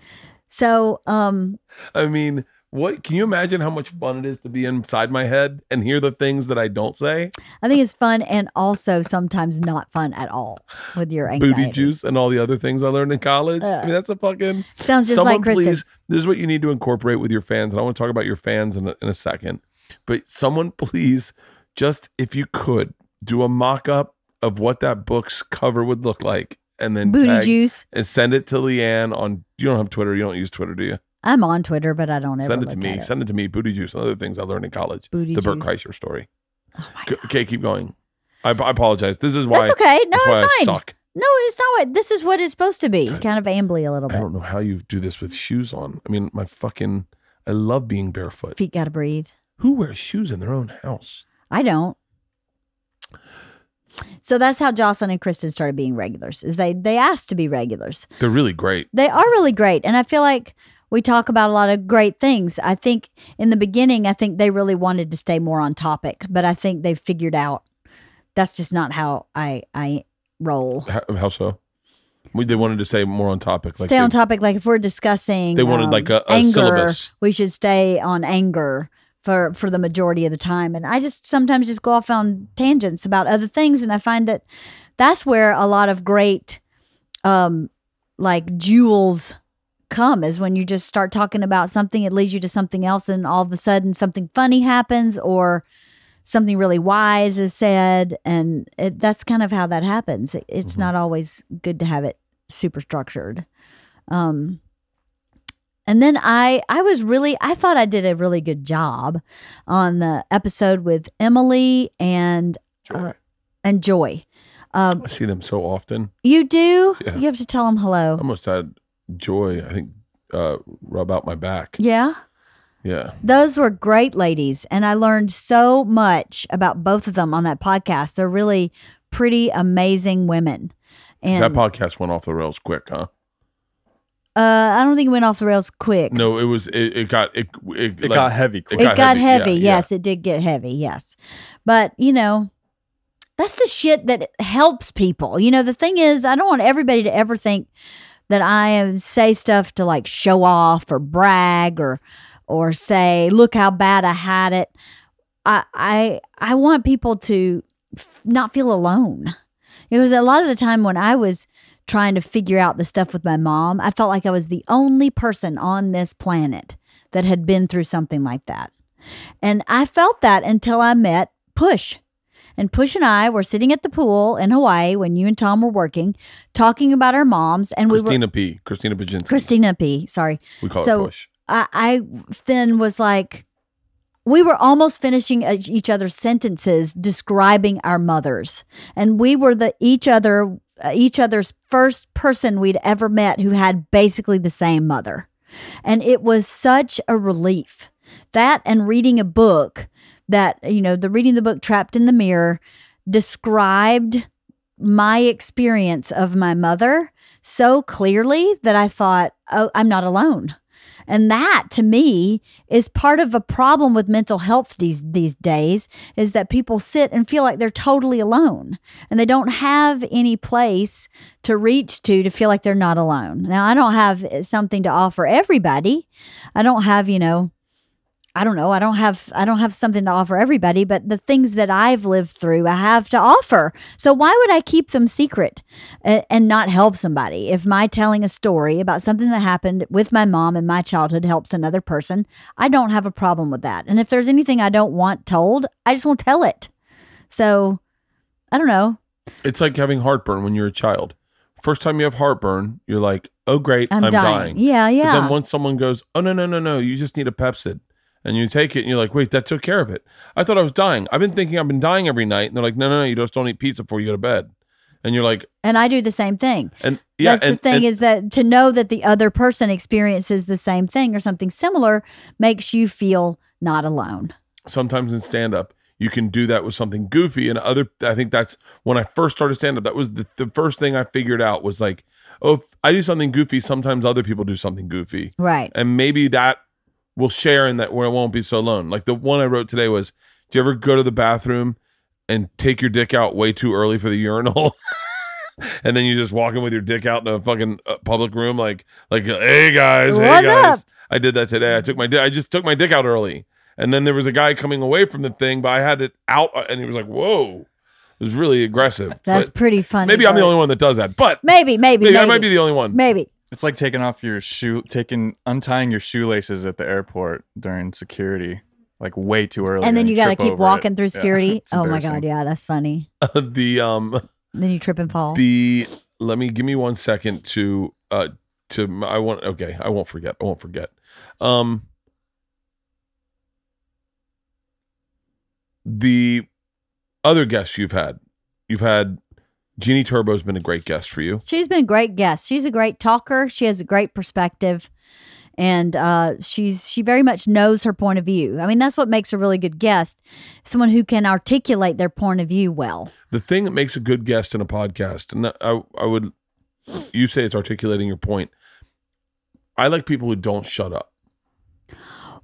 So, I mean, what can you imagine how much fun it is to be inside my head and hear the things that I don't say? I think it's fun and also sometimes not fun at all with your anxiety. Booty Juice and all the other things I learned in college. I mean, that's a fucking... Sounds just someone like Kristen. Please, this is what you need to incorporate with your fans. And I want to talk about your fans in a second. But someone please, just if you could, do a mock-up of what that book's cover would look like. And then Booty tag Juice. And send it to Leanne on... You don't have Twitter. You don't use Twitter, do you? I'm on Twitter, but I don't ever Send it to look me. at it. Send it to me. Booty Juice and Other Things I Learned in College. Booty the Bert Juice. Kreischer story. Oh my God. Okay, keep going. I apologize. This is why. That's okay. No, that's why it's I fine. suck. No, it's not what this is what it's supposed to be. Kind of ambly a little I bit. don't know how you do this with shoes on. I mean, I love being barefoot. Feet gotta breathe. Who wears shoes in their own house? I don't. So that's how Jocelyn and Kristen started being regulars. Is they asked to be regulars. They're really great. They are really great, and I feel like we talk about a lot of great things. I think in the beginning, I think they really wanted to stay more on topic, but I think they've figured out that's just not how I roll. How so? They wanted to say more on topic. Stay on topic. Like if we're discussing, they wanted like a anger, syllabus. We should stay on anger for the majority of the time. And I just sometimes just go off on tangents about other things, and I find that that's where a lot of great, like jewels come, is when you just start talking about something, it leads you to something else, and all of a sudden something funny happens or something really wise is said, and that's kind of how that happens. It's not always good to have it super structured. And then I thought I did a really good job on the episode with Emily and Joy. I see them so often. You do? Yeah. You have to tell them hello. I almost had Joy, I think, rub out my back. Yeah? Yeah. Those were great ladies, and I learned so much about both of them on that podcast. They're really pretty amazing women. And That podcast went off the rails quick, huh? I don't think it went off the rails quick. No, it got heavy quick. It got heavy. Yeah, Yes, it did get heavy. Yes. But, that's the shit that helps people. The thing is, I don't want everybody to ever think that I say stuff to like show off or brag or say, look how bad I had it. I want people to not feel alone. Because a lot of the time when I was trying to figure out the stuff with my mom, I felt like I was the only person on this planet that had been through something like that. And I felt that until I met Push. And Push and I were sitting at the pool in Hawaii when you and Tom were working, talking about our moms. And Christina Pajinski. Christina P. Sorry. We call her Push. I then was like, we were almost finishing each other's sentences describing our mothers. And we were each other's first person we'd ever met who had basically the same mother. And it was such a relief. That and reading a book that, the reading the book Trapped in the Mirror described my experience of my mother so clearly that I thought, oh, I'm not alone. And that, to me, is part of a problem with mental health these days, is that people sit and feel like they're totally alone. And they don't have any place to reach to feel like they're not alone. Now, I don't have something to offer everybody. I don't have, I don't know. I don't have something to offer everybody, but the things that I've lived through, I have to offer. So why would I keep them secret and not help somebody? If my telling a story about something that happened with my mom in my childhood helps another person, I don't have a problem with that. And if there's anything I don't want told, I just won't tell it. So I don't know. It's like having heartburn when you're a child. First time you have heartburn, you're like, oh, great, I'm dying. Yeah. But then once someone goes, oh, no, you just need a Pepsid. And you take it and you're like, wait, that took care of it. I thought I was dying. I've been thinking I've been dying every night. And they're like, no, you just don't eat pizza before you go to bed. And you're like. And I do the same thing. And yeah, that's the thing, is that to know that the other person experiences the same thing or something similar makes you feel not alone. Sometimes in stand-up, you can do that with something goofy. And I think that's when I first started stand-up. That was the first thing I figured out was like, oh, if I do something goofy, sometimes other people do something goofy. Right. And maybe that will share in that where it won't be so alone. Like the one I wrote today was, do you ever go to the bathroom and take your dick out way too early for the urinal? And then you just walk in with your dick out in a fucking public room like, hey guys, What's up? I did that today. I just took my dick out early. And then there was a guy coming away from the thing, but I had it out and he was like, whoa. It was really aggressive. That's pretty funny. Maybe I'm the only one that does that, but maybe. I might be the only one. Maybe. It's like taking off your untying your shoelaces at the airport during security, like way too early. And then you got to keep walking through security. Yeah, oh my God. Yeah, that's funny. Then you trip and fall. Give me 1 second I won't forget. The other guests you've had Jeannie Turbo's been a great guest for you. She's been a great guest. She's a great talker. She has a great perspective. And she very much knows her point of view. I mean, that's what makes a really good guest. Someone who can articulate their point of view well. The thing that makes a good guest in a podcast, and you say it's articulating your point. I like people who don't shut up.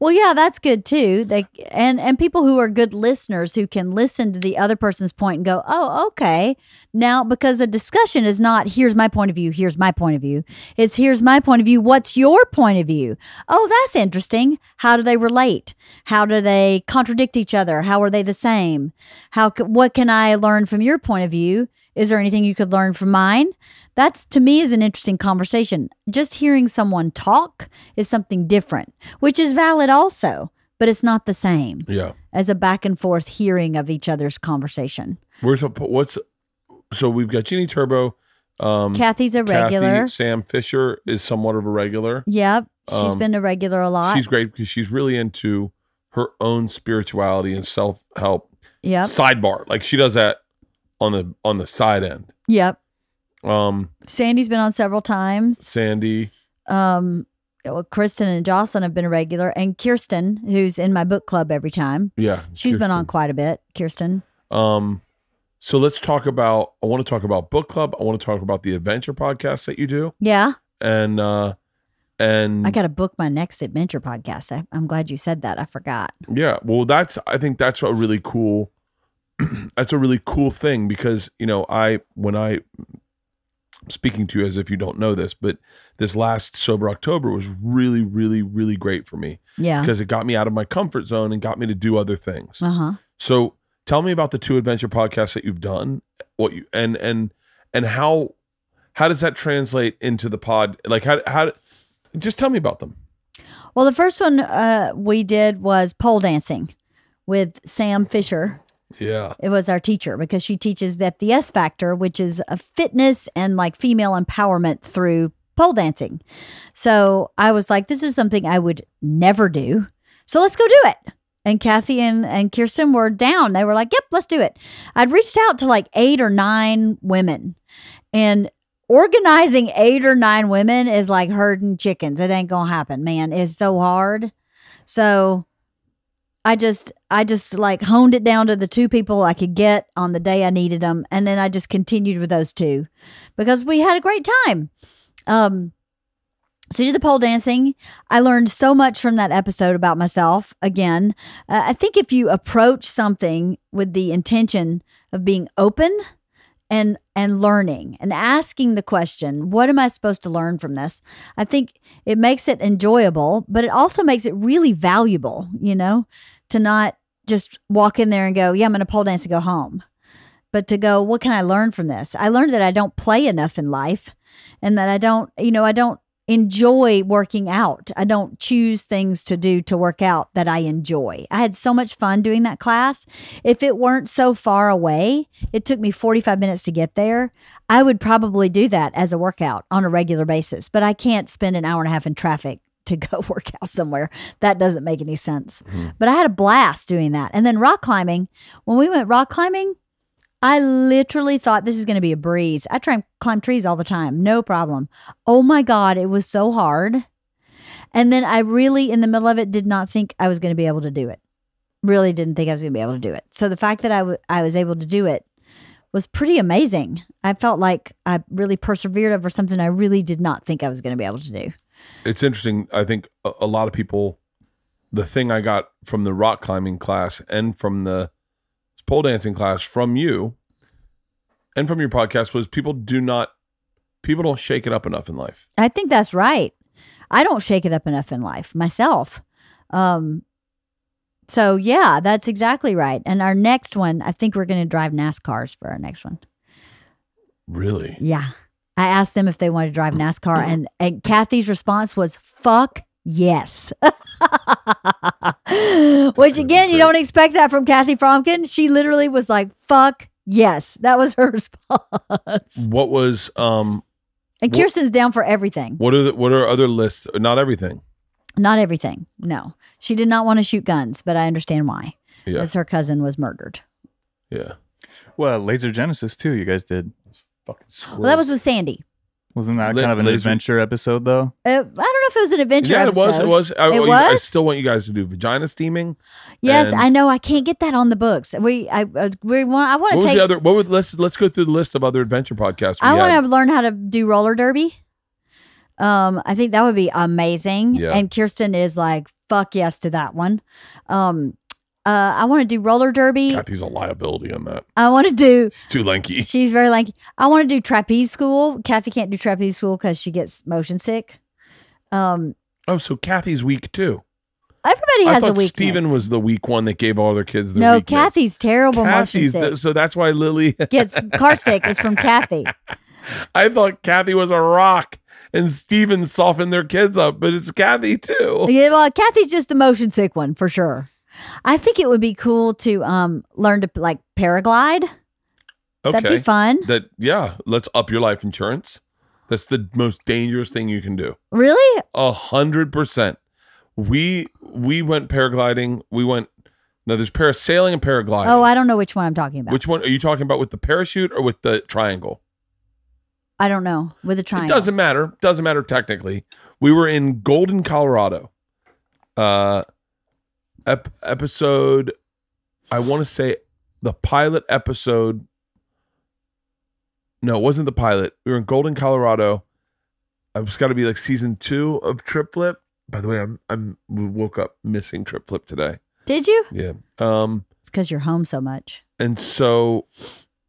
Well, yeah, that's good too. And people who are good listeners who can listen to the other person's point and go, oh, okay. Now, because a discussion is not, here's my point of view, here's my point of view. It's here's my point of view, what's your point of view? Oh, that's interesting. How do they relate? How do they contradict each other? How are they the same? What can I learn from your point of view? Is there anything you could learn from mine? That's, to me, is an interesting conversation. Just hearing someone talk is something different, which is valid also, but it's not the same as a back and forth hearing of each other's conversation. So we've got Jeannie Turbo. Kathy's a regular. Sam Fisher is somewhat of a regular. Yep. She's been a regular a lot. She's great because she's really into her own spirituality and self-help. Yep. Sidebar. Like she does that on the side end. Yep. Sandy's been on several times. Sandy. Kristen and Jocelyn have been a regular, and Kirsten, who's in my book club every time. Yeah. She's been on quite a bit, Kirsten. So let's talk about, I want to talk about book club. I want to talk about the adventure podcast that you do. Yeah. And I got to book my next adventure podcast. I'm glad you said that. I forgot. Yeah. Well, I think that's a really cool, that's a really cool thing because, when I speaking to you as if you don't know this, but this last Sober October was really, really, really great for me. Yeah. Because it got me out of my comfort zone and got me to do other things. Uh-huh. So tell me about the 2 adventure podcasts that you've done. What you and how does that translate into the pod? Like how just tell me about them. Well, the first one we did was pole dancing with Sam Fisher. Yeah. It was our teacher because she teaches that the S Factor, which is a fitness and like female empowerment through pole dancing. So I was like, this is something I would never do. So let's go do it. And Kathy and Kirsten were down. They were like, yep, let's do it. I'd reached out to like 8 or 9 women, and organizing 8 or 9 women is like herding chickens. It ain't going to happen, man. It's so hard. So I just like honed it down to the 2 people I could get on the day I needed them. And then I just continued with those 2 because we had a great time. So I did the pole dancing. I learned so much from that episode about myself. Again, I think if you approach something with the intention of being open and learning and asking the question, what am I supposed to learn from this? I think it makes it enjoyable, but it also makes it really valuable, to not just walk in there and go, yeah, I'm going to pole dance and go home. But to go, what can I learn from this? I learned that I don't play enough in life and that I don't enjoy working out. I don't choose things to do to work out that I enjoy. I had so much fun doing that class. If it weren't so far away, it took me 45 minutes to get there. I would probably do that as a workout on a regular basis, but I can't spend an hour and a half in traffic to go work out somewhere. That doesn't make any sense. But I had a blast doing that. And then rock climbing, when we went rock climbing, I literally thought this is going to be a breeze. I try and climb trees all the time. No problem. Oh my God, it was so hard. And then I really, in the middle of it, did not think I was going to be able to do it. Really didn't think I was going to be able to do it. So the fact that I was able to do it was pretty amazing. I felt like I really persevered over something I really did not think I was going to be able to do. It's interesting. I think a lot of people, the thing I got from the rock climbing class and from the pole dancing class from you and from your podcast was people don't shake it up enough in life. I think that's right. I don't shake it up enough in life myself. So yeah, that's exactly right. And our next one, I think we're going to drive NASCARs for our next one. Really? Yeah. I asked them if they wanted to drive NASCAR and Kathy's response was, fuck yes. Which again, you don't expect that from Kathy Fromkin. She literally was like, fuck yes. That was her response. What was and Kirsten's down for everything. What are other lists? Not everything. Not everything. No. She did not want to shoot guns, but I understand why. Yeah. As her cousin was murdered. Yeah. Well, Laser Genesis too, you guys did. Fucking sweet. Well, that was with Sandy. Wasn't that kind of an adventure episode, though? I don't know if it was an adventure episode. Yeah, it was. I still want you guys to do vagina steaming. Yes, I know. I can't get that on the books. I want to take. Let's go through the list of other adventure podcasts. I want to learn how to do roller derby. I think that would be amazing. Yeah. And Kirsten is like, fuck yes to that one. I want to do roller derby. Kathy's a liability on that. I want to do. She's too lanky. She's very lanky. I want to do trapeze school. Kathy can't do trapeze school because she gets motion sick. So Kathy's weak too. Everybody has a weakness. Steven was the weak one that gave all their kids their weakness. Kathy's terrible motion sick. So that's why Lily gets car sick is from Kathy. I thought Kathy was a rock and Steven softened their kids up, but it's Kathy too. Yeah, well, Kathy's just the motion sick one for sure. I think it would be cool to learn to like paraglide. Okay. That'd be fun. Let's up your life insurance. That's the most dangerous thing you can do. Really? 100%. We went paragliding. There's parasailing and paragliding. Oh, I don't know which one I'm talking about. Which one are you talking about, with the parachute or with the triangle? I don't know. With the triangle. It doesn't matter. Doesn't matter technically. We were in Golden, Colorado. Episode, I want to say the pilot episode. No, it wasn't the pilot. We were in Golden, Colorado. It's got to be like season 2 of Trip Flip. By the way, we woke up missing Trip Flip today. Did you? Yeah. It's because you're home so much. And so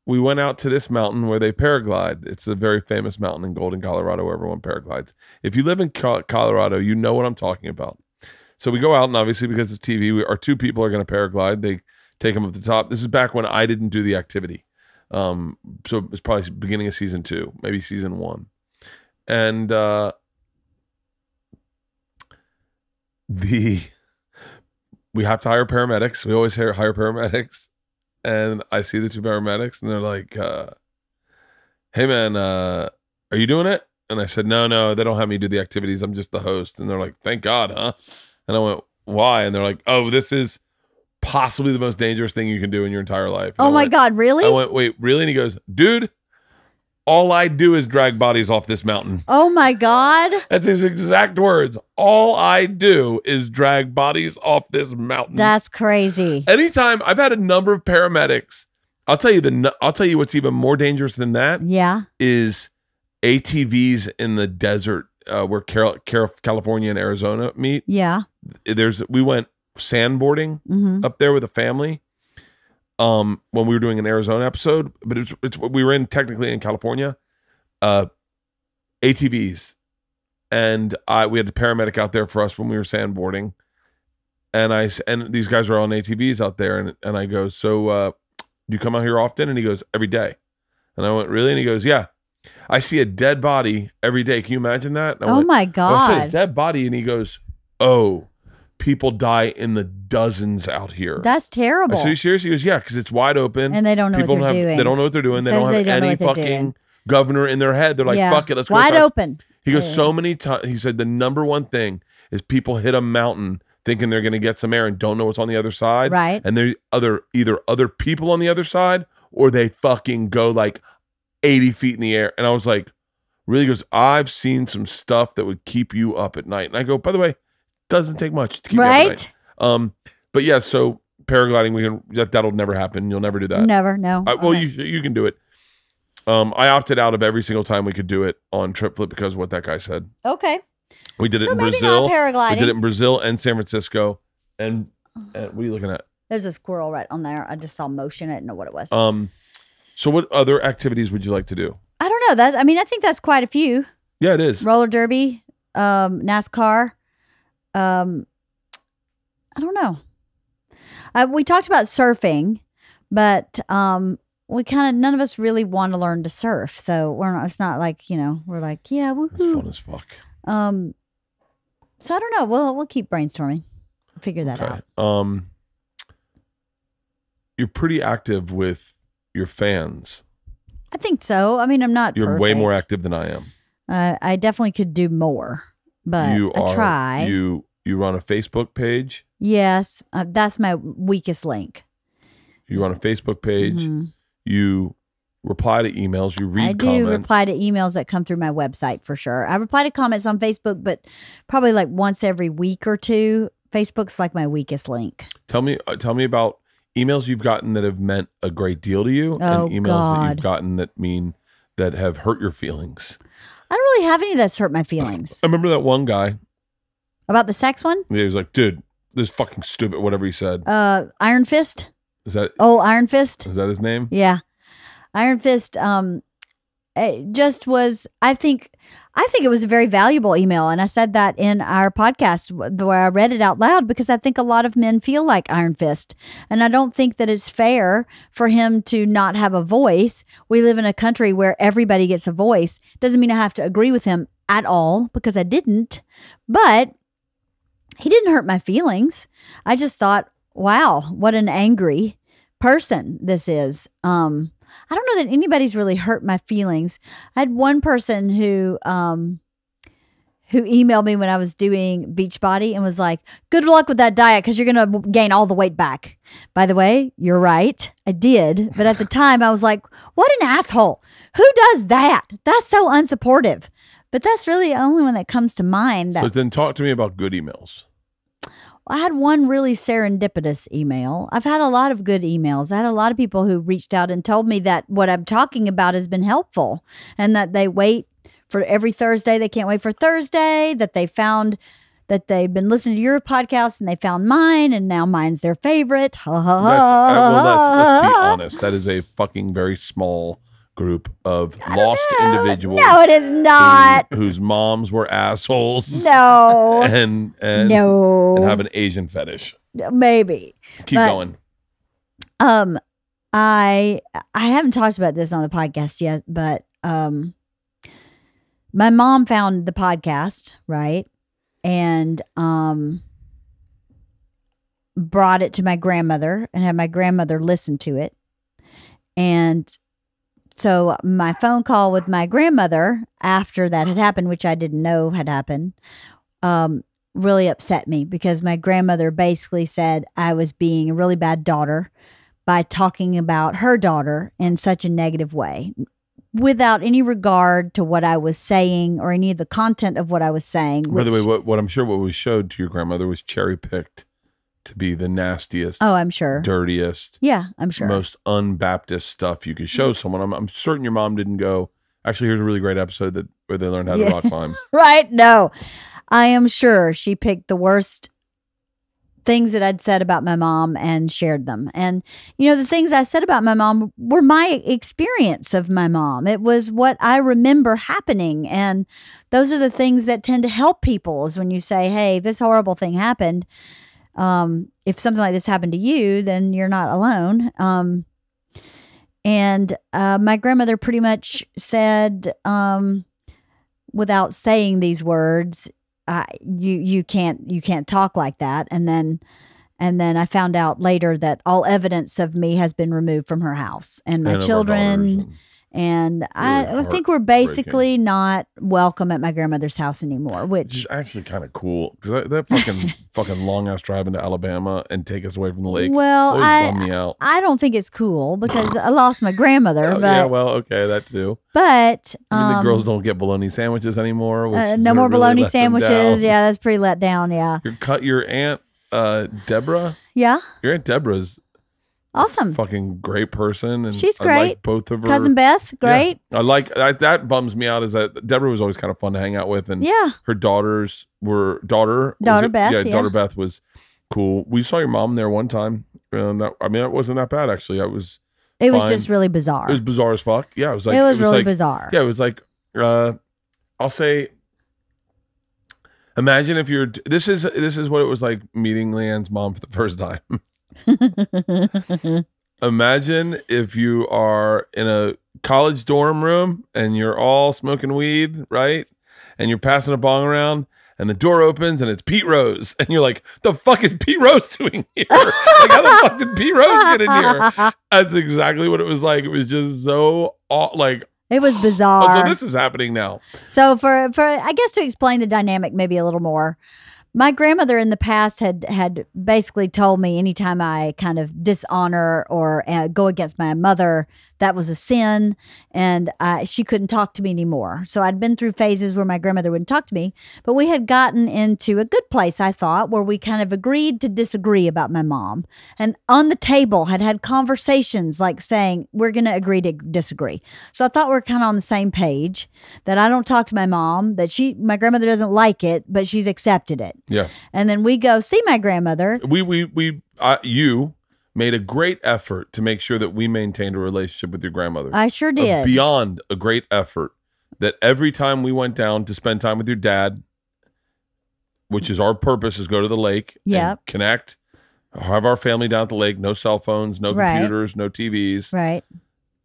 we went out to this mountain where they paraglide. It's a very famous mountain in Golden, Colorado, where everyone paraglides. If you live in Colorado, you know what I'm talking about. So we go out, and obviously because it's TV, our 2 people are going to paraglide. They take them up the top. This is back when I didn't do the activity. So it's probably beginning of season 2, maybe season 1. And we have to hire paramedics. We always hire paramedics. And I see the 2 paramedics, and they're like, hey man, are you doing it? And I said, no, they don't have me do the activities. I'm just the host. And they're like, thank God, huh? And I went, why? And they're like, oh, this is possibly the most dangerous thing you can do in your entire life. And oh my God, really? I went, wait, really? And he goes, dude, all I do is drag bodies off this mountain. Oh my God. That's his exact words. All I do is drag bodies off this mountain. That's crazy. Anytime I've had a number of paramedics, I'll tell you what's even more dangerous than that Yeah. is ATVs in the desert where California and Arizona meet. Yeah. We went sandboarding up there with a family when we were doing an Arizona episode, but we were technically in California. ATVs, and we had a paramedic out there for us when we were sandboarding, and these guys are on ATVs out there, and I go, so do you come out here often? And he goes, every day. And I went, really? And he goes, yeah. I see a dead body every day. Can you imagine that? And I went, my I God. said, a dead body. And he goes, oh, people die in the dozens out here. That's terrible. I said, are you serious? He goes, yeah, because it's wide open. And they don't know people what they're doing. They don't know what they're doing. They don't have any fucking governor in their head. They're like, fuck it, let's go. Wide open. He goes, so many times. He said the number one thing is people hit a mountain thinking they're going to get some air and don't know what's on the other side. Right. And there's either other people on the other side or they fucking go like 80 feet in the air. And I was like, really? He goes, I've seen some stuff that would keep you up at night. And I go, by the way, doesn't take much to keep you up at night. But yeah, so paragliding, that'll never happen. You'll never do that. Never, no. Well, you can do it. I opted out of every single time we could do it on Trip Flip because of what that guy said. Okay. We did it in maybe Brazil. not paragliding. We did it in Brazil and San Francisco. And what are you looking at? There's a squirrel right on there. I just saw motion. I didn't know what it was. So what other activities would you like to do? I don't know. I think that's quite a few. Yeah, it is. Roller derby, NASCAR. I don't know. We talked about surfing, but we none of us really want to learn to surf. So it's not like, we're like, yeah, woohoo. It's fun as fuck. So I don't know. We'll keep brainstorming. Figure that out. You're pretty active with your fans. I think so. I mean, I'm not You're perfect. way more active than I am. I definitely could do more, but I try. You run a Facebook page? Yes. That's my weakest link. You run a Facebook page. Mm-hmm. You reply to emails. You read comments. I do reply to emails that come through my website for sure. I reply to comments on Facebook, but probably like once every week or two. Facebook's like my weakest link. Tell me about emails you've gotten that have meant a great deal to you, and emails that you've gotten that have hurt your feelings. I don't really have any that's hurt my feelings. I remember that one guy. About the sex one? Yeah, he was like, dude, this is fucking stupid, whatever he said. Iron Fist? Is that Iron Fist? Is that his name? Yeah. Iron Fist, it just was, I think it was a very valuable email. And I said that in our podcast where I read it out loud because I think a lot of men feel like Iron Fist. And I don't think that it's fair for him to not have a voice. We live in a country where everybody gets a voice. Doesn't mean I have to agree with him at all because I didn't. But he didn't hurt my feelings. I just thought, wow, what an angry person this is. I don't know that anybody's really hurt my feelings. I had one person who emailed me when I was doing Beachbody and was like, good luck with that diet because you're going to gain all the weight back. By the way, you're right. I did. But at the time I was like, what an asshole. Who does that? That's so unsupportive. But that's really the only one that comes to mind. So then talk to me about good emails. I had one really serendipitous email. I've had a lot of good emails. I had a lot of people who reached out and told me that what I'm talking about has been helpful and that they wait for every Thursday. They can't wait for Thursday, that they found that they'd been listening to your podcast and they found mine and now mine's their favorite. Let's be honest. That is a fucking very small group of lost individuals. No, it is not. Whose moms were assholes. No. and no. And have an Asian fetish. Maybe. Keep going. I haven't talked about this on the podcast yet, but my mom found the podcast, right? And brought it to my grandmother and had my grandmother listen to it. And so my phone call with my grandmother after that had happened, which I didn't know had happened, really upset me because my grandmother basically said I was being a really bad daughter by talking about her daughter in such a negative way. without any regard to what I was saying or any of the content of what I was saying. By the way, what I'm sure what was showed to your grandmother was cherry picked to be the nastiest, oh, I'm sure, dirtiest, yeah, I'm sure, most un-Baptist stuff you could show someone. I'm certain your mom didn't go, actually, here's a really great episode where they learned how to rock climb. Right? No, I am sure she picked the worst things that I'd said about my mom and shared them. And, the things I said about my mom were my experience of my mom. It was what I remember happening. And those are the things that tend to help people is when you say, hey, this horrible thing happened. If something like this happened to you, then you're not alone. And my grandmother pretty much said, without saying these words, you can't talk like that. And then I found out later that all evidence of me has been removed from her house and my children. And I think we're basically not welcome at my grandmother's house anymore, which is actually kind of cool because that fucking long ass drive into Alabama and take us away from the lake. Well, bummed me out. I don't think it's cool because I lost my grandmother. Oh, but, yeah, well, okay, that too. But I mean, the girls don't get bologna sandwiches anymore. No more bologna sandwiches. Yeah, that's pretty let down. Yeah. Your aunt Deborah. Yeah. Your aunt Deborah's awesome, fucking great person, and she's great. I like both of her. Cousin Beth, great. Yeah. That bums me out. Is that Deborah was always kind of fun to hang out with, and her daughters were daughter Beth. Yeah, daughter Beth was cool. We saw your mom there one time. It wasn't that bad actually. It was just really bizarre. It was bizarre as fuck. Yeah, it was really bizarre. Yeah, it was like I'll say. Imagine if you're. This is what it was like meeting Leanne's mom for the first time. Imagine if you are in a college dorm room and you're all smoking weed, right? And you're passing a bong around and the door opens and it's Pete Rose. And you're like, the fuck is Pete Rose doing here? Like, how the fuck did Pete Rose get in here? That's exactly what it was like. It was just so it was bizarre. Oh, so this is happening now. So for I guess to explain the dynamic maybe a little more, my grandmother in the past had basically told me anytime I kind of dishonor or go against my mother, that was a sin, and she couldn't talk to me anymore. So I'd been through phases where my grandmother wouldn't talk to me, but we had gotten into a good place, I thought, where we kind of agreed to disagree about my mom. And on the table had conversations like saying, we're going to agree to disagree. So I thought we're kind of on the same page, that I don't talk to my mom, that my grandmother doesn't like it, but she's accepted it. Yeah. And then we go see my grandmother. You made a great effort to make sure that we maintained a relationship with your grandmother. I sure did. Beyond a great effort, that every time we went down to spend time with your dad, which is our purpose, is go to the lake and connect, have our family down at the lake, no cell phones, no computers, no TVs, right,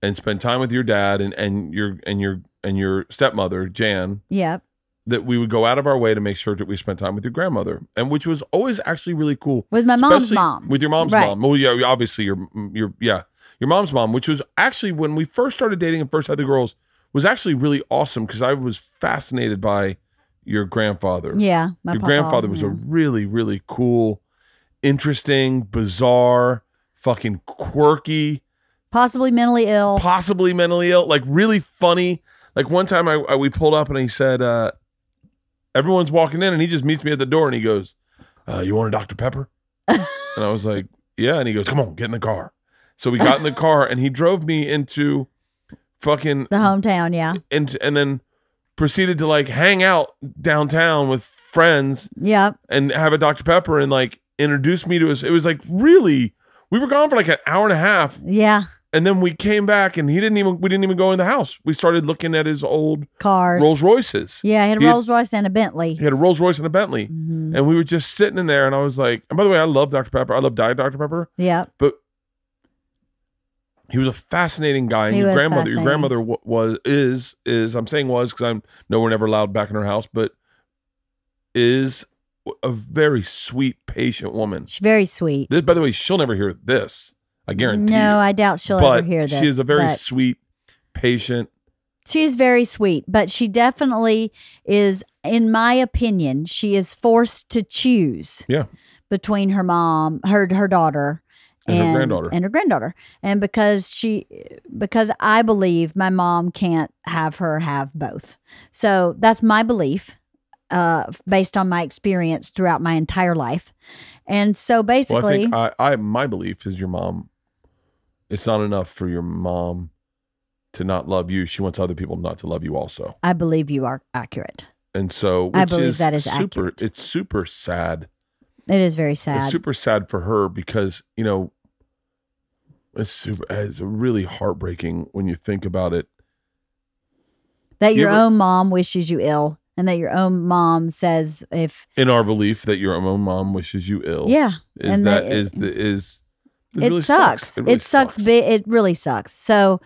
and spend time with your dad and your stepmother Jan. Yep. That we would go out of our way to make sure that we spent time with your grandmother, and which was always actually really cool. With my mom's mom. With your mom's mom. Well, yeah, obviously your mom's mom, which was actually when we first started dating and first had the girls, was actually really awesome because I was fascinated by your grandfather. Yeah, your grandfather was a really, really cool, interesting, bizarre, fucking quirky, possibly mentally ill, like really funny. Like one time we pulled up and he said, everyone's walking in and he just meets me at the door and he goes, you want a Dr. Pepper? And I was like, yeah. And he goes, come on, get in the car. So we got in the car and he drove me into fucking the hometown. Yeah. And then proceeded to like hang out downtown with friends. Yeah. And have a Dr. Pepper and like introduce me to us. It was like really, we were gone for like an hour and a half. Yeah. And then we came back and we didn't even go in the house. We started looking at his old cars, Rolls Royces. Yeah, he had a Rolls Royce and a Bentley. He had a Rolls Royce and a Bentley. Mm-hmm. And we were just sitting in there and I was like, and by the way, I love Dr. Pepper. I love Diet Dr. Pepper. Yeah. But he was a fascinating guy. And your grandmother is I'm saying was because I know we're never allowed back in her house, but is a very sweet, patient woman. She's very sweet. By the way, she'll never hear this. I guarantee you. No, I doubt she'll ever hear this. She is a very sweet, patient. She is very sweet, but she definitely is, in my opinion, she is forced to choose between her mom, her daughter, And her granddaughter. And her granddaughter. And because I believe my mom can't have her have both. So that's my belief, based on my experience throughout my entire life. And so basically, well, I think my belief is your mom. It's not enough for your mom to not love you. She wants other people not to love you also. I believe you are accurate. And so, I believe that is super, accurate. It's super sad. It is very sad. It's super sad for her because, you know, it's really heartbreaking when you think about it. That your own mom wishes you ill, and that your own mom says if in our belief that your own mom wishes you ill. Yeah. It really sucks. It sucks. It really sucks. So,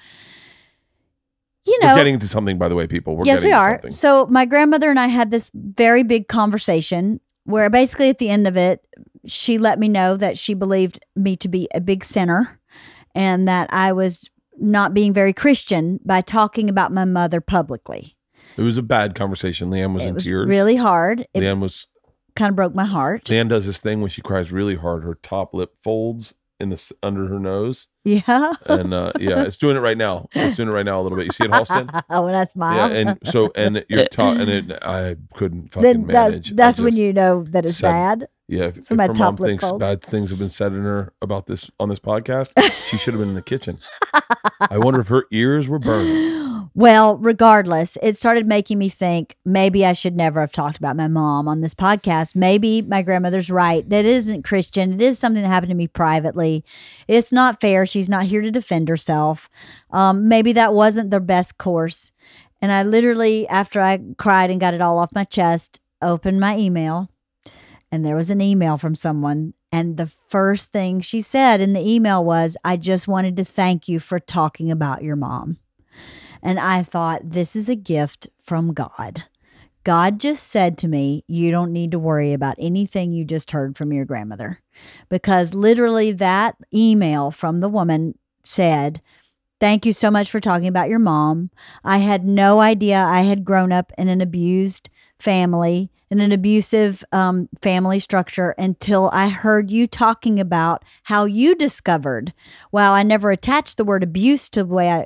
you know, we're getting into something, by the way, people. Yes, we are. So my grandmother and I had this very big conversation where basically at the end of it, she let me know that she believed me to be a big sinner and that I was not being very Christian by talking about my mother publicly. It was a bad conversation. Leanne was in tears. Really hard. Leanne was kind of broke my heart. Leanne does this thing when she cries really hard. Her top lip folds under her nose. Yeah. And yeah, it's doing it right now. It's doing it right now a little bit. You see it, Halston? Oh, when I smile. Yeah, and your top, I couldn't fucking manage. That's when you know that it's bad. Yeah, so if my her top mom lip thinks folds. bad things have been said in her about this on this podcast, she should have been in the kitchen. I wonder if her ears were burning. Well, regardless, it started making me think maybe I should never have talked about my mom on this podcast. Maybe my grandmother's right. That isn't Christian. It is something that happened to me privately. It's not fair. She's not here to defend herself. Maybe that wasn't the best course. And I literally, after I cried and got it all off my chest, opened my email. And there was an email from someone. And the first thing she said in the email was, I just wanted to thank you for talking about your mom. And I thought, this is a gift from God. God just said to me, you don't need to worry about anything you just heard from your grandmother. Because literally that email from the woman said, thank you so much for talking about your mom. I had no idea I had grown up in an abused family, in an abusive family structure until I heard you talking about how you discovered. Wow, I never attached the word abuse to the way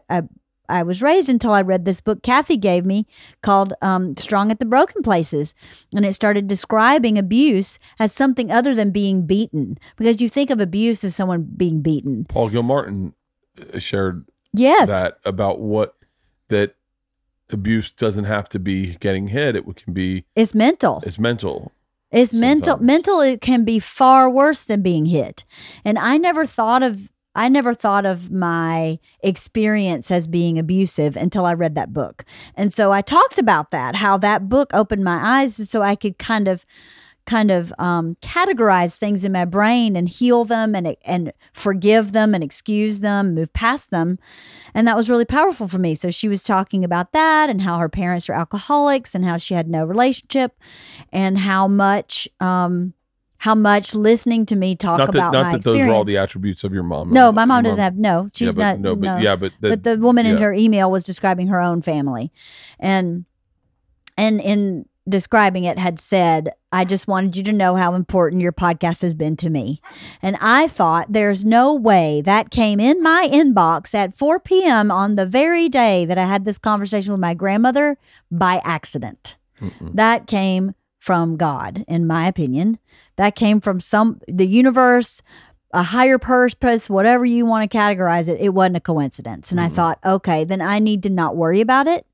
I was raised until I read this book Kathy gave me called Strong at the Broken Places. And it started describing abuse as something other than being beaten. Because you think of abuse as someone being beaten. Paul Gilmartin shared that about that abuse doesn't have to be getting hit. It can be. It's mental. It's mental. It's sometimes. mental. It can be far worse than being hit. And I never thought of my experience as being abusive until I read that book. And so I talked about that, how that book opened my eyes so I could kind of categorize things in my brain and heal them and forgive them and excuse them, move past them. And that was really powerful for me. So she was talking about that and how her parents are alcoholics and how she had no relationship and how much listening to me talk about my experience. Not that those are all the attributes of your mom. No, my mom doesn't have, no. She's not. But the woman in her email was describing her own family. And in describing it had said, I just wanted you to know how important your podcast has been to me. And I thought there's no way that came in my inbox at 4 p.m. on the very day that I had this conversation with my grandmother by accident. That came from God, in my opinion. That came from the universe, a higher purpose, whatever you want to categorize it. It wasn't a coincidence. And I thought, okay, then I need to not worry about it.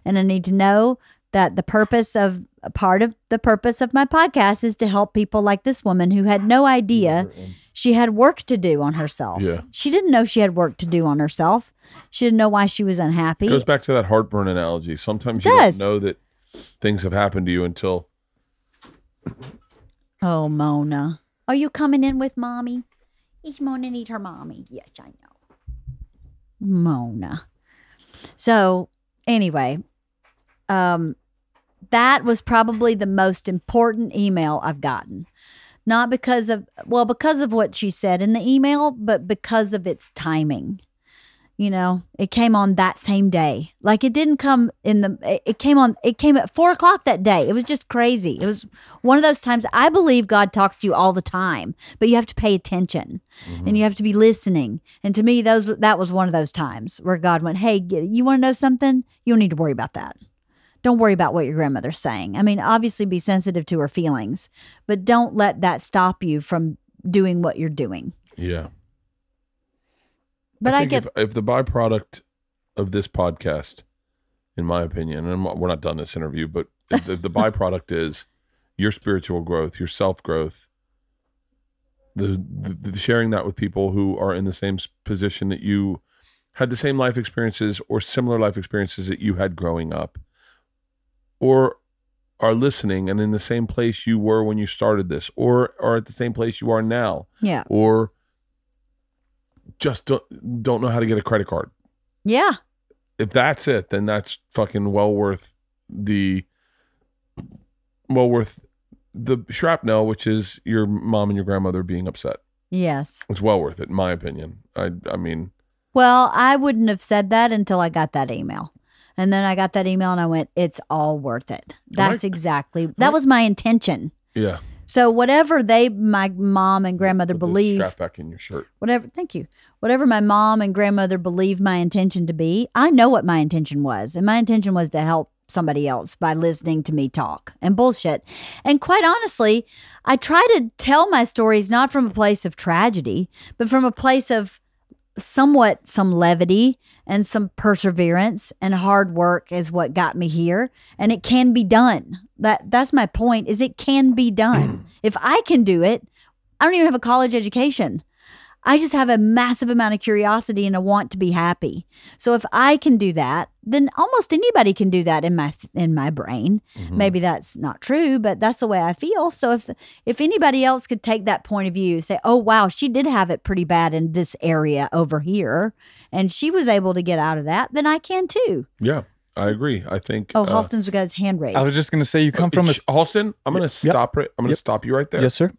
And I need to know that part of the purpose of my podcast is to help people like this woman who had no idea she had work to do on herself. Yeah. She didn't know she had work to do on herself. She didn't know why she was unhappy. It goes back to that heartburn analogy. Sometimes you don't know that things have happened to you until... Oh, Mona. Are you coming in with mommy? Is Mona need her mommy? Yes, I know. Mona. So, anyway, that was probably the most important email I've gotten. Not because of what she said in the email, but because of its timing. You know, it came on that same day. Like it didn't come it came at 4:00 that day. It was just crazy. It was one of those times. I believe God talks to you all the time, but you have to pay attention and you have to be listening. And to me, that was one of those times where God went, hey, you want to know something? You don't need to worry about that. Don't worry about what your grandmother's saying. I mean, obviously be sensitive to her feelings, but don't let that stop you from doing what you're doing. Yeah. But I think if the byproduct of this podcast, in my opinion, and we're not done this interview, but if the byproduct is your spiritual growth, your self-growth, the sharing that with people who are in the same position that you had, the same life experiences or similar life experiences that you had growing up, or are listening and in the same place you were when you started this, or are at the same place you are now, or just don't know how to get a credit card. Yeah. If that's it, then that's fucking well worth the shrapnel, which is your mom and your grandmother being upset. Yes. It's well worth it, in my opinion. I mean. Well, I wouldn't have said that until I got that email. And then I got that email and I went, it's all worth it. That was my intention. Yeah. So whatever my mom and grandmother believe. Strap back in your shirt. Thank you. Whatever my mom and grandmother believe my intention to be, I know what my intention was. And my intention was to help somebody else by listening to me talk and bullshit. And quite honestly, I try to tell my stories not from a place of tragedy, but from a place of some levity and some perseverance, and hard work is what got me here. And it can be done. That's my point, is it can be done. If I can do it, I don't even have a college education. I just have a massive amount of curiosity and a want to be happy. So if I can do that, then almost anybody can do that in my brain. Maybe that's not true, but that's the way I feel. So if anybody else could take that point of view, say, oh, wow, she did have it pretty bad in this area over here, and she was able to get out of that, then I can too. Yeah, I agree. I think. Oh, Halston's got his hand raised. I was just going to say, you come from a... Halston, I'm going to stop it. I'm going to stop you right there. Yes, sir.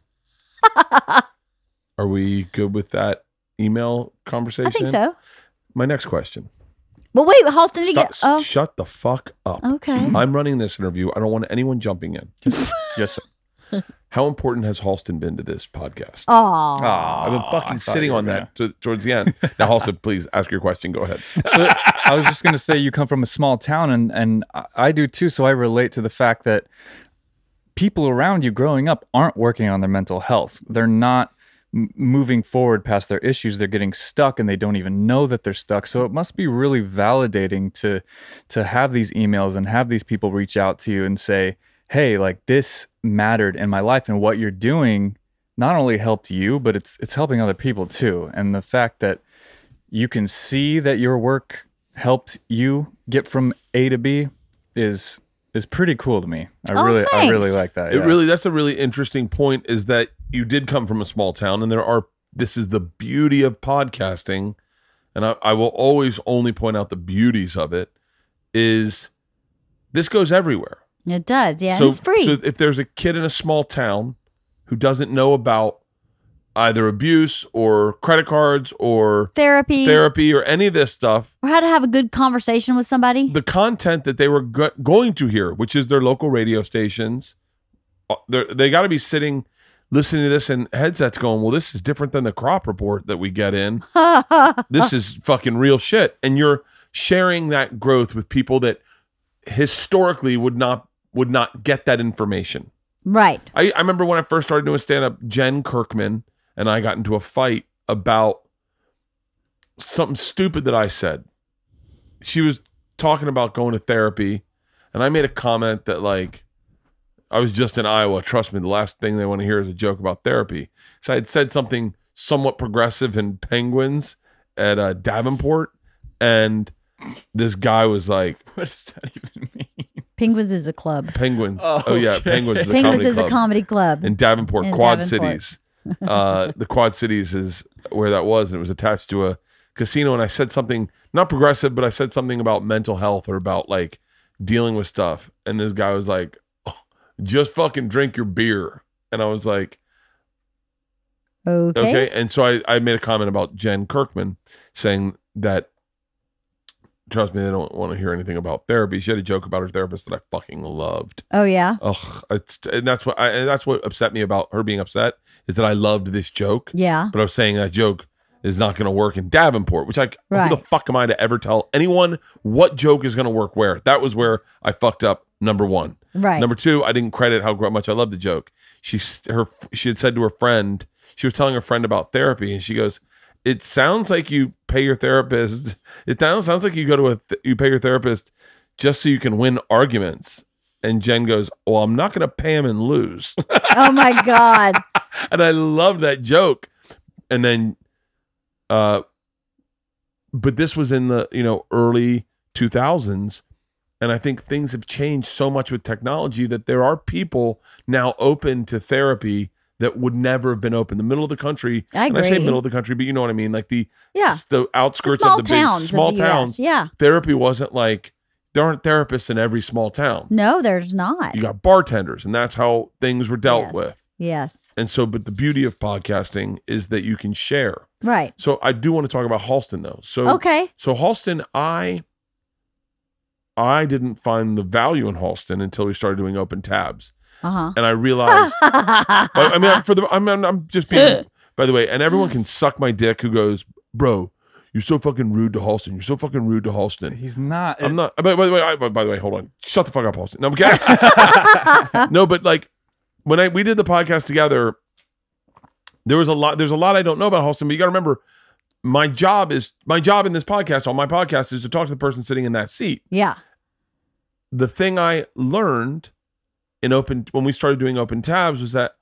Are we good with that email conversation? I think so. My next question. But wait, Halston, shut the fuck up. Okay. I'm running this interview. I don't want anyone jumping in. Yes, sir. How important has Halston been to this podcast? Oh, I've been fucking sitting on that towards the end. Now, Halston, please ask your question. Go ahead. So I was just going to say, you come from a small town, and I do too. So I relate to the fact that people around you growing up aren't working on their mental health. They're not moving forward past their issues. They're getting stuck and they don't even know that they're stuck. So it must be really validating to have these emails and have these people reach out to you and say, hey, like, this mattered in my life, and what you're doing not only helped you, but it's helping other people too. And the fact that you can see that your work helped you get from A to B is pretty cool to me. I really like that. Yeah. That's a really interesting point, is that you did come from a small town, and this is the beauty of podcasting. And I will always only point out the beauties of it, is this goes everywhere. It does. Yeah. So, it's free. So if there's a kid in a small town who doesn't know about either abuse or credit cards or therapy or any of this stuff, or how to have a good conversation with somebody, the content that they were going to hear, which is their local radio stations, they got to be sitting listening to this in headsets going, well, this is different than the crop report that we get in. This is fucking real shit. And you're sharing that growth with people that historically would not get that information. Right. I remember when I first started doing stand-up, Jen Kirkman and I got into a fight about something stupid that I said. She was talking about going to therapy, and I made a comment that, like, I was just in Iowa. Trust me, the last thing they want to hear is a joke about therapy. So I had said something somewhat progressive in Penguins at Davenport, and this guy was like, what does that even mean? Penguins is a club. Penguins. Oh yeah, Penguins is a Penguins comedy is club. a comedy club. In Davenport, Quad Cities. The Quad Cities is where that was, and it was attached to a casino. And I said something not progressive, but I said something about mental health or about, like, dealing with stuff. And this guy was like, oh, just fucking drink your beer. And I was like, okay. And so I made a comment about Jen Kirkman, saying that trust me, they don't want to hear anything about therapy. She had a joke about her therapist that I fucking loved. Oh yeah. Ugh, and that's what upset me about her being upset is that I loved this joke. Yeah. But I was saying that joke is not going to work in Davenport, which who the fuck am I to ever tell anyone what joke is going to work where? That was where I fucked up. Number one. Right. Number two, I didn't credit how much I loved the joke. She had said to her friend, she was telling her friend about therapy, and she goes, "It sounds like you pay your therapist. It sounds like you go to you pay your therapist just so you can win arguments." And Jen goes, "Well, I'm not going to pay him and lose." Oh my God. And I love that joke. And then, but this was in the early 2000s. And I think things have changed so much with technology that there are people now open to therapy that would never have been open. The middle of the country, I agree. and I say middle of the country, but you know what I mean, like the outskirts small of the towns big small of the US. towns. Yeah. Therapy wasn't like there aren't therapists in every small town. No, there's not. You got bartenders, and that's how things were dealt Yes. with. Yes. And so, but the beauty of podcasting is that you can share. Right. So I do want to talk about Halston though. So Okay. So Halston, I didn't find the value in Halston until we started doing open tabs, and I realized. I mean, I'm just being. By the way, and everyone can suck my dick who goes, "Bro, you're so fucking rude to Halston. You're so fucking rude to Halston." He's not. I'm not. By the way, hold on. Shut the fuck up, Halston. No, I'm kidding. No, but like when we did the podcast together, there's a lot I don't know about Halston, but you got to remember. My job in this podcast, on my podcast, is to talk to the person sitting in that seat. Yeah. The thing I learned when we started doing open tabs was that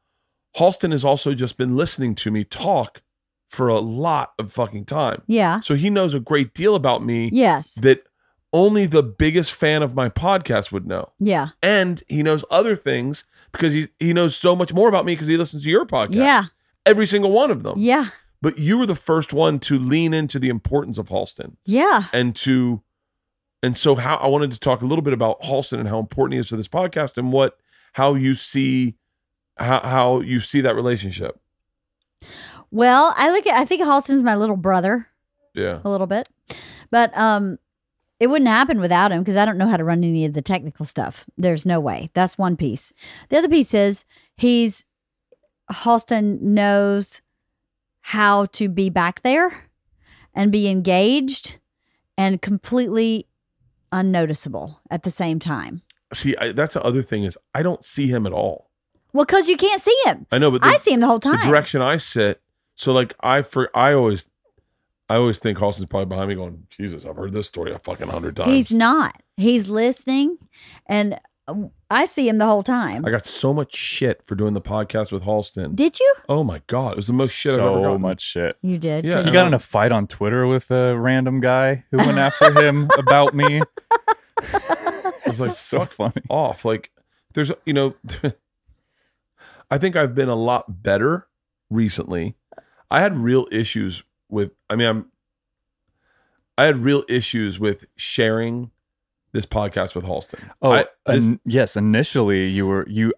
Halston has also just been listening to me talk for a lot of fucking time. Yeah. So he knows a great deal about me. Yes. That only the biggest fan of my podcast would know. Yeah. And he knows other things because he knows so much more about me because he listens to your podcast. Yeah. Every single one of them. Yeah. But you were the first one to lean into the importance of Halston. Yeah. And so how I wanted to talk a little bit about Halston and how important he is to this podcast and how you see that relationship. Well, I think Halston's my little brother. Yeah. A little bit. But it wouldn't happen without him because I don't know how to run any of the technical stuff. There's no way. That's one piece. The other piece is Halston knows how to be back there and be engaged and completely unnoticeable at the same time. See, that's the other thing is I don't see him at all. Well, because you can't see him. I know, but I see him the whole time. The direction I sit, so like I always think Halston's probably behind me going, Jesus, I've heard this story a fucking 100 times. He's not. He's listening, and I see him the whole time. I got so much shit for doing the podcast with Halston. Did you? Oh my God. It was the most shit I've ever gotten. So much shit. You did? Yeah. He got in a fight on Twitter with a random guy who went after him about me. It was like So funny. off. Like there's, I think I've been a lot better recently. I had real issues with, I had real issues with sharing this podcast with Halston. Oh, yes. Initially,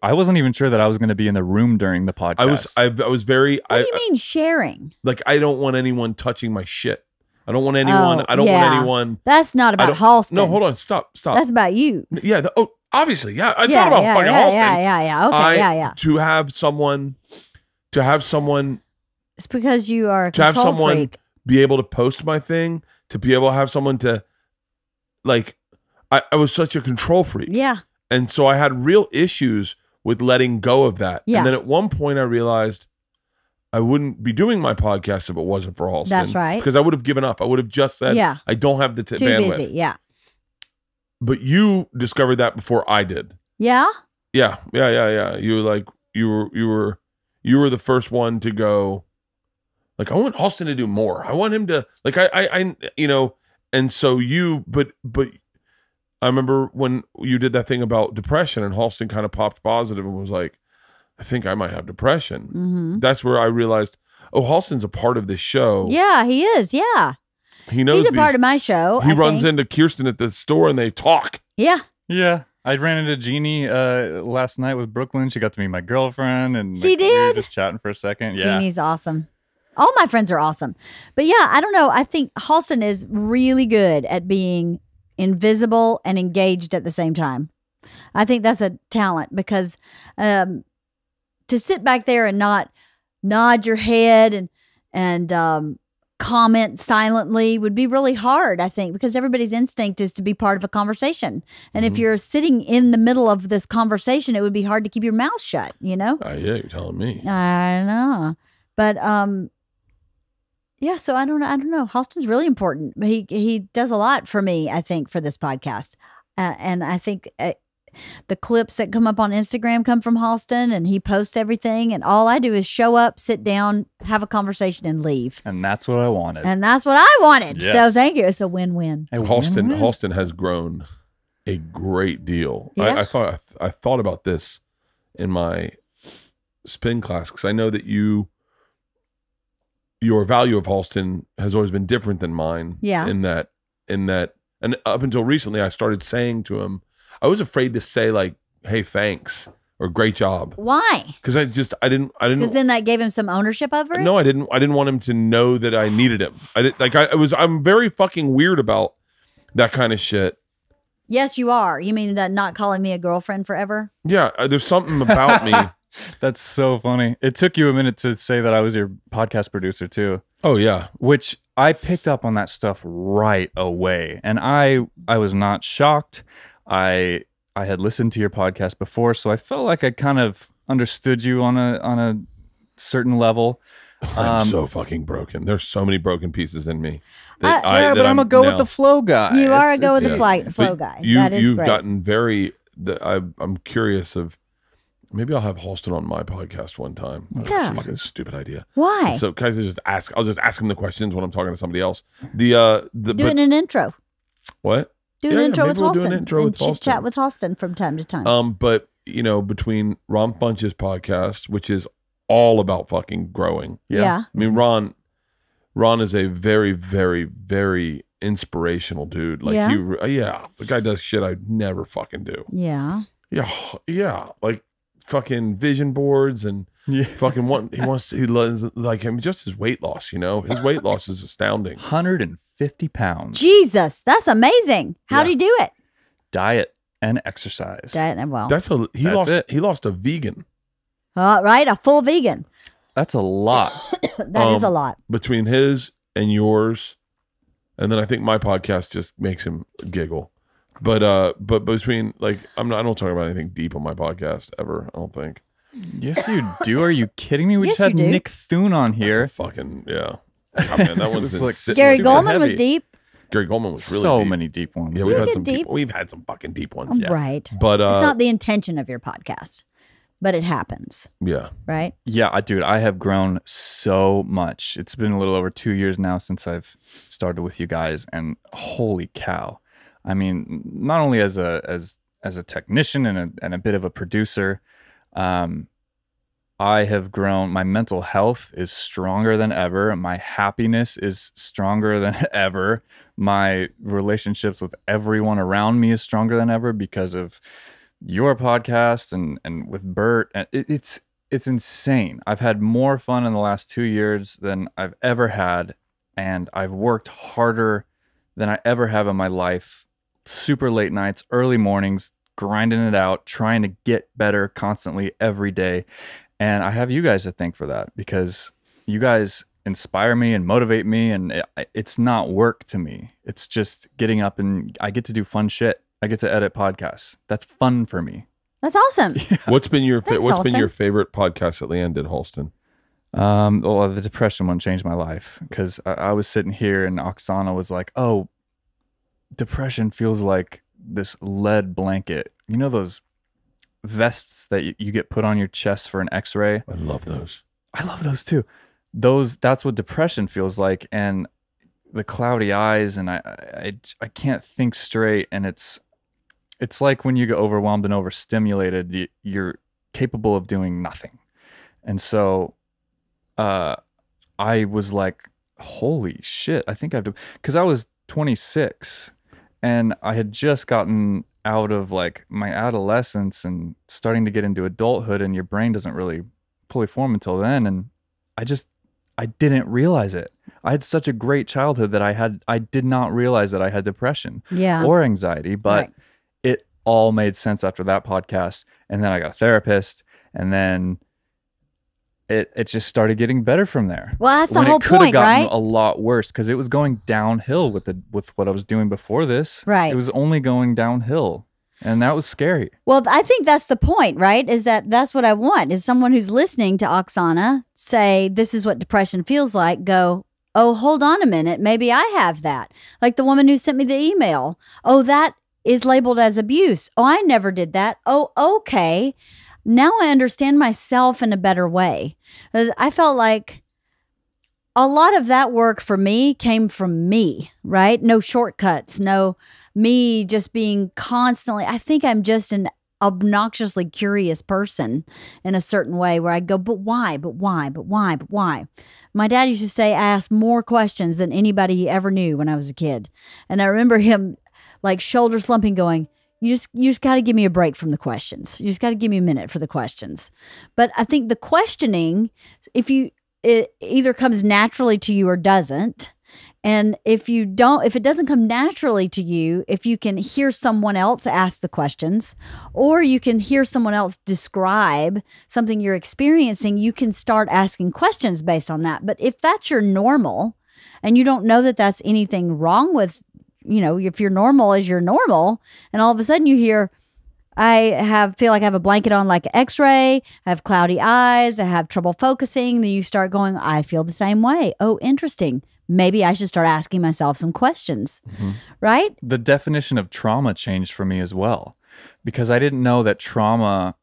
I wasn't even sure that I was going to be in the room during the podcast. I was very. What do you mean sharing? Like I don't want anyone touching my shit. I don't want anyone. I don't want anyone. That's not about Halston. No, hold on. Stop. That's about you. Yeah. Obviously. Yeah. I thought about fucking Halston. Yeah. Okay. Yeah. To have someone. It's because you are a to have control someone freak. be able to post my thing. To be able to have someone to, like. I was such a control freak. Yeah. And so I had real issues with letting go of that. Yeah. And then at one point I realized I wouldn't be doing my podcast if it wasn't for Halston. That's right. Because I would have given up. I would have just said, Yeah. I don't have the Too bandwidth. busy. Yeah. But you discovered that before I did. Yeah. Yeah. You were like, you were the first one to go, like, I want Halston to do more. I want him to, like, and so but I remember when you did that thing about depression and Halston kind of popped positive and was like, I think I might have depression. Mm-hmm. That's where I realized, Halston's a part of this show. Yeah, he is. Yeah. He knows He's a part of my show. He I runs think. into Kirsten at the store and they talk. Yeah. Yeah. I ran into Jeannie last night with Brooklyn. She got to meet my girlfriend. And She we were did? just chatting for a second. Yeah. Jeannie's awesome. All my friends are awesome. But yeah, I don't know. I think Halston is really good at being invisible and engaged at the same time. I think that's a talent because to sit back there and not nod your head and comment silently would be really hard, I think, because everybody's instinct is to be part of a conversation. And if you're sitting in the middle of this conversation, it would be hard to keep your mouth shut, you know? Yeah, you're telling me. I know. But yeah, so I don't know. Halston's really important. But he does a lot for me, I think, for this podcast. And I think the clips that come up on Instagram come from Halston, and he posts everything. And all I do is show up, sit down, have a conversation, and leave. And that's what I wanted. And that's what I wanted. Yes. So thank you. It's a win-win. Halston has grown a great deal. Yeah. I thought about this in my spin class because I know that your value of Halston has always been different than mine. Yeah. In that, and up until recently, I started saying to him, I was afraid to say like, "Hey, thanks" or "Great job." Why? Because I didn't. Because then that gave him some ownership over it? No, I didn't want him to know that I needed him. I'm very fucking weird about that kind of shit. Yes, you are. You mean that not calling me a girlfriend forever? Yeah, there's something about me. That's so funny. It took you a minute to say that I was your podcast producer too. Oh yeah. Which I picked up on that stuff right away. And I was not shocked. I had listened to your podcast before, so I felt like I kind of understood you on a certain level. I'm so fucking broken. There's so many broken pieces in me. But I'm a go with the flow guy. You are a go with the flow guy. That is you've great. gotten I'm curious of. Maybe I'll have Halston on my podcast one time. Yeah. Fucking stupid idea. Why? So can I just ask? I'll just ask him the questions when I'm talking to somebody else. Do it in an intro. What? Do an intro with maybe we'll Halston. do an intro with and Halston. chat with Halston from time to time. But between Ron Funch's podcast, which is all about fucking growing. Yeah. I mean, Ron is a very, very, very inspirational dude. Like the guy does shit I'd never fucking do. Yeah. Yeah. Like fucking vision boards and fucking he loves like him, just his weight loss, his weight loss is astounding. 150 pounds. Jesus, that's amazing. How do you do it? Diet and exercise. He lost a vegan. Right, a full vegan. That's a lot. That is a lot. Between his and yours, and then I think my podcast just makes him giggle. But between I don't talk about anything deep on my podcast ever. I don't think. Yes, you do. Are you kidding me? We Yes, just had you do. Nick Thune on here. That's a fucking yeah. Oh, man, that one's like Gary super Goldman heavy. was deep. Gary Goldman was really so deep. many deep ones. Yeah, You we've had get some deep. we've had some fucking deep ones. Yeah. Right. But It's not the intention of your podcast, but it happens, yeah. right? Yeah, dude, I have grown so much. It's been a little over 2 years now since I've started with you guys, and holy cow! I mean, not only as a technician and a bit of a producer, I have grown. My mental health is stronger than ever. My happiness is stronger than ever. My relationships with everyone around me is stronger than ever because of your podcast and with Bert. And it's insane. I've had more fun in the last 2 years than I've ever had, and I've worked harder than I ever have in my life. Super late nights, early mornings, grinding it out, trying to get better constantly every day. And I have you guys to thank for that, because you guys inspire me and motivate me, and it's not work to me. It's just getting up and I get to do fun shit. I get to edit podcasts. That's fun for me. That's awesome. What's been your Thanks, what's been Halston. your favorite podcast that landed, Halston? Well, the depression one changed my life, because I was sitting here and Oksana was like, "Oh, depression feels like this lead blanket. You know those vests that you get put on your chest for an X-ray? I love those. I love those too. That's what depression feels like, and the cloudy eyes, and I can't think straight, and it's like when you get overwhelmed and overstimulated, you're capable of doing nothing. And so I was like, holy shit, I think I have to, because I was 26 and I had just gotten out of like my adolescence and starting to get into adulthood, and your brain doesn't really fully form until then. And I didn't realize it. I had such a great childhood that I did not realize that I had depression or anxiety, but Right. it all made sense after that podcast. And then I got a therapist, and then it just started getting better from there. Well, that's the When whole it could have point, gotten right? a lot worse because it was going downhill with what I was doing before this. Right. It was only going downhill, and that was scary. Well, I think that's the point, right? Is that's what I want, is someone who's listening to Oksana say, this is what depression feels like, go, oh, hold on a minute. Maybe I have that. Like the woman who sent me the email. Oh, that is labeled as abuse. Oh, I never did that. Oh, okay. Now I understand myself in a better way. Because I felt like a lot of that work for me came from me, right? No shortcuts, no me just being constantly, I think I'm just an obnoxiously curious person in a certain way where I go, but why, but why, but why, but why? My dad used to say I asked more questions than anybody he ever knew when I was a kid. And I remember him like shoulder slumping going, you just got to give me a break from the questions. You just got to give me a minute for the questions. But I think the questioning, it either comes naturally to you or doesn't. And if it doesn't come naturally to you, if you can hear someone else ask the questions, or you can hear someone else describe something you're experiencing, you can start asking questions based on that. But if that's your normal and you don't know that that's anything wrong with, if your normal is your normal, and all of a sudden you hear, feel like I have a blanket on like an x-ray, I have cloudy eyes, I have trouble focusing. Then you start going, I feel the same way. Oh, interesting. Maybe I should start asking myself some questions, right? The definition of trauma changed for me as well, because I didn't know that trauma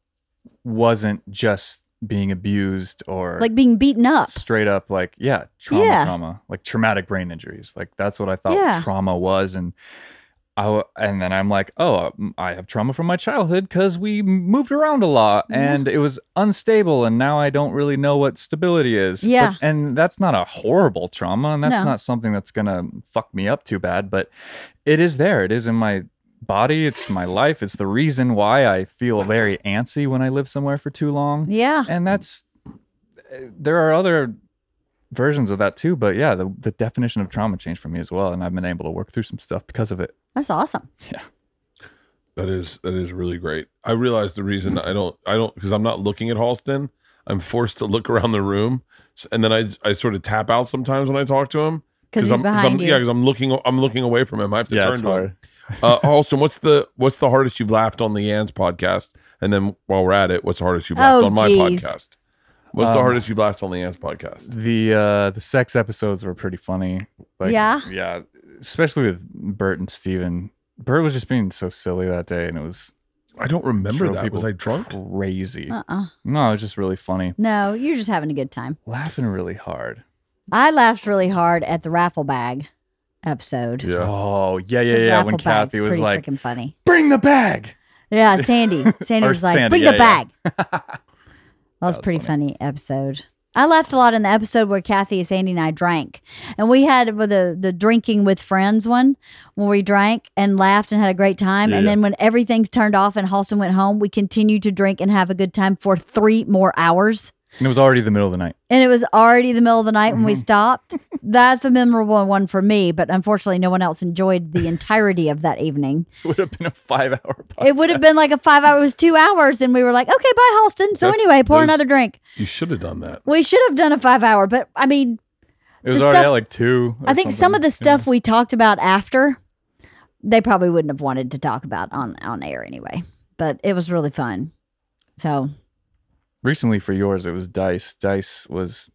wasn't just being abused or Like being beaten up. straight up like, trauma, like traumatic brain injuries. Like that's what I thought trauma was. And then I'm like, oh, I have trauma from my childhood because we moved around a lot and it was unstable, and now I don't really know what stability is. Yeah. And that's not a horrible trauma, and that's No. not something that's gonna fuck me up too bad, but it is there. It is in my body. It's my life. It's the reason why I feel very antsy when I live somewhere for too long. Yeah. And there are other versions of that too, but yeah, the definition of trauma changed for me as well, and I've been able to work through some stuff because of it. That's awesome. Yeah. That is really great. I realize the reason I don't because I'm not looking at Halston. I'm forced to look around the room, and then I sort of tap out sometimes when I talk to him Because he's behind you. Yeah, because I'm looking away from him. I have to turn it's to hard. him. Halston, what's the hardest you've laughed on Leanne's podcast? And then while we're at it, what's the hardest you've laughed on my geez. podcast? What's the hardest you've laughed on Leanne's podcast? The sex episodes were pretty funny. Like, Yeah? especially with Bert and Steven. Bert was just being so silly that day, and it was I don't remember drove that. people Was I drunk? crazy. Uh-uh. No, it was just really funny. No, you're just having a good time. Laughing really hard. I laughed really hard at the raffle bag episode. Yeah. Oh, yeah. The raffle When bag's Kathy was pretty like, freaking funny. bring the bag. Yeah, Sandy. Sandy Or was like, Sandy, bring yeah, the yeah. bag. That was was pretty funny episode. I laughed a lot in the episode where Kathy, Sandy, and I drank. And we had the drinking with friends one when we drank and laughed and had a great time. Yeah, and yeah. then when everything's turned off and Halston went home, we continued to drink and have a good time for 3 more hours. And it was already the middle of the night. And it was already the middle of the night when Mm-hmm. we stopped. That's a memorable one for me. But unfortunately, no one else enjoyed the entirety of that evening. It would have been a 5-hour podcast. It would have been like a 5 hour. It was 2 hours. And we were like, okay, bye, Halston. So anyway, pour another drink. You should have done that. We should have done a 5 hour. But I mean, It was the already stuff- at like 2. or I think some something. of the stuff we talked about after, they probably wouldn't have wanted to talk about on air anyway. But it was really fun. So Recently for yours, it was Dice. Dice was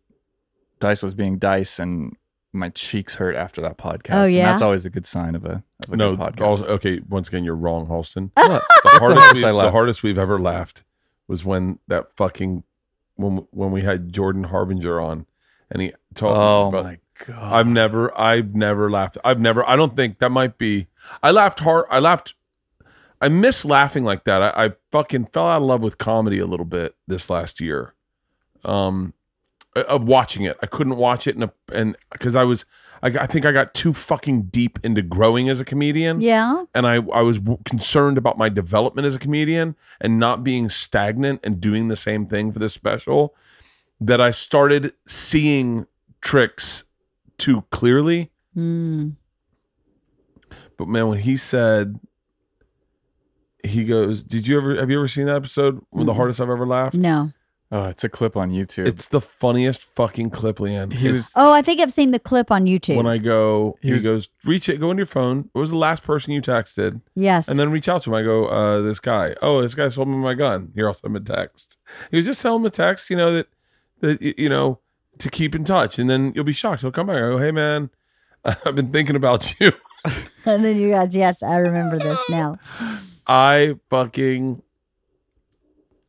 being Dice, and my cheeks hurt after that podcast. Oh, yeah? And that's always a good sign of a No, good podcast. okay. Once again, you're wrong, Halston. What? The I laughed. hardest we've ever laughed was when that fucking when we had Jordan Harbinger on, and he told Oh me about. my god! I've never laughed. I don't think that might be. I laughed hard. I miss laughing like that. I fucking fell out of love with comedy a little bit this last year. Of watching it, I couldn't watch it, and because I think I got too fucking deep into growing as a comedian. yeah. And I was concerned about my development as a comedian and not being stagnant and doing the same thing for this special, that I started seeing tricks too clearly. Mm. But man, when he said, he goes, have you ever seen that episode with the hardest I've ever laughed? No. Oh, it's a clip on YouTube. It's the funniest fucking clip, Leanne. Oh, I think I've seen the clip on YouTube. When I go, he goes, reach it, go into your phone. What was the last person you texted? Yes. And then reach out to him. I go, this guy. Oh, this guy sold me my gun. Here, I'll send him a text. He was just telling him a text, that to keep in touch. And then you'll be shocked. He'll come back. I go, hey, man, I've been thinking about you. And then you guys, yes, I remember this now. And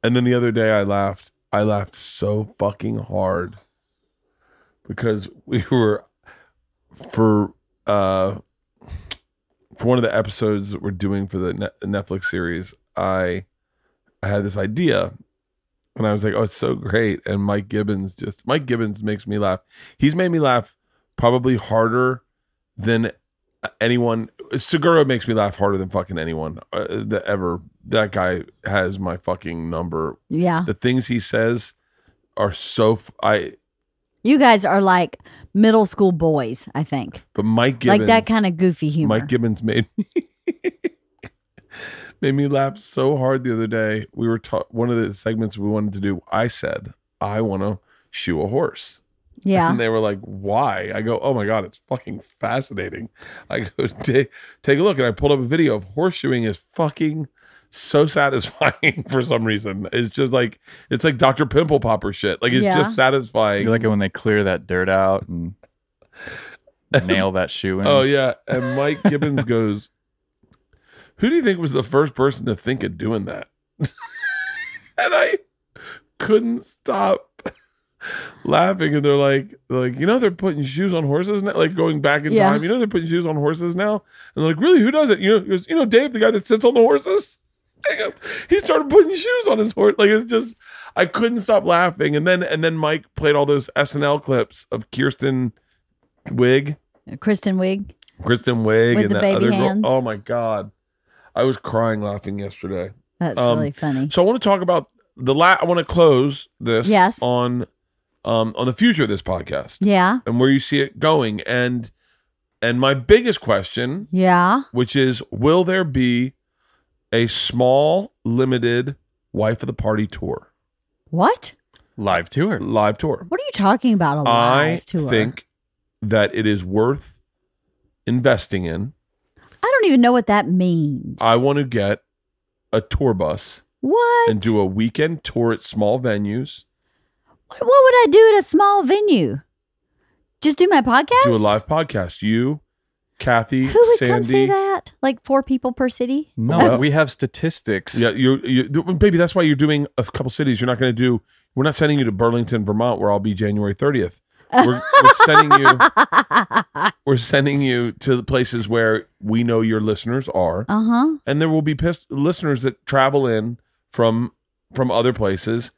then the other day I laughed. I laughed so fucking hard because we were for one of the episodes that we're doing for the Netflix series. I had this idea and I was like, oh, it's so great. And Mike Gibbons makes me laugh. He's made me laugh probably harder than anyone. Segura makes me laugh harder than fucking anyone that ever. That guy has my fucking number. Yeah. The things he says are so. You guys are like middle school boys, I think. But Mike Gibbons, like that kind of goofy humor. Mike Gibbons made me laugh so hard the other day. We were one of the segments we wanted to do. I said I want to shoe a horse. Yeah. And they were like, why? I go, oh my God, it's fucking fascinating. I go, take a look. And I pulled up a video of horseshoeing is fucking so satisfying for some reason. It's just like, it's like Dr. Pimple Popper shit. Like, it's just satisfying. You like it when they clear that dirt out and nail that shoe in. Oh, yeah. And Mike Gibbons goes, who do you think was the first person to think of doing that? And I couldn't stop laughing. And they're like, they're putting shoes on horses now, like going back in time. They're putting shoes on horses now. And they're like, really? Who does it? He goes, Dave, the guy that sits on the horses. He started putting shoes on his horse. Like, it's just, I couldn't stop laughing. And then Mike played all those SNL clips of Kristen Wiig with and the that baby other hands. girl. Oh my God, I was crying laughing yesterday. That's really funny. So I want to talk about I want to close this Yes. on the future of this podcast. Yeah. And where you see it going. And my biggest question, which is, will there be a small, limited Wife of the Party tour? What? Live tour. What are you talking about? A live tour? I think that it is worth investing in. I don't even know what that means. I want to get a tour bus. What? And do a weekend tour at small venues. What would I do at a small venue? Just do my podcast? Do a live podcast. You, Kathy, Who would Sandy. come see that? Like 4 people per city? No, we have statistics. Yeah, baby, that's why you're doing a couple cities. You're not going to do, we're not sending you to Burlington, Vermont, where I'll be January 30th. We're sending you to the places where we know your listeners are. Uh-huh. And there will be listeners that travel in from other places.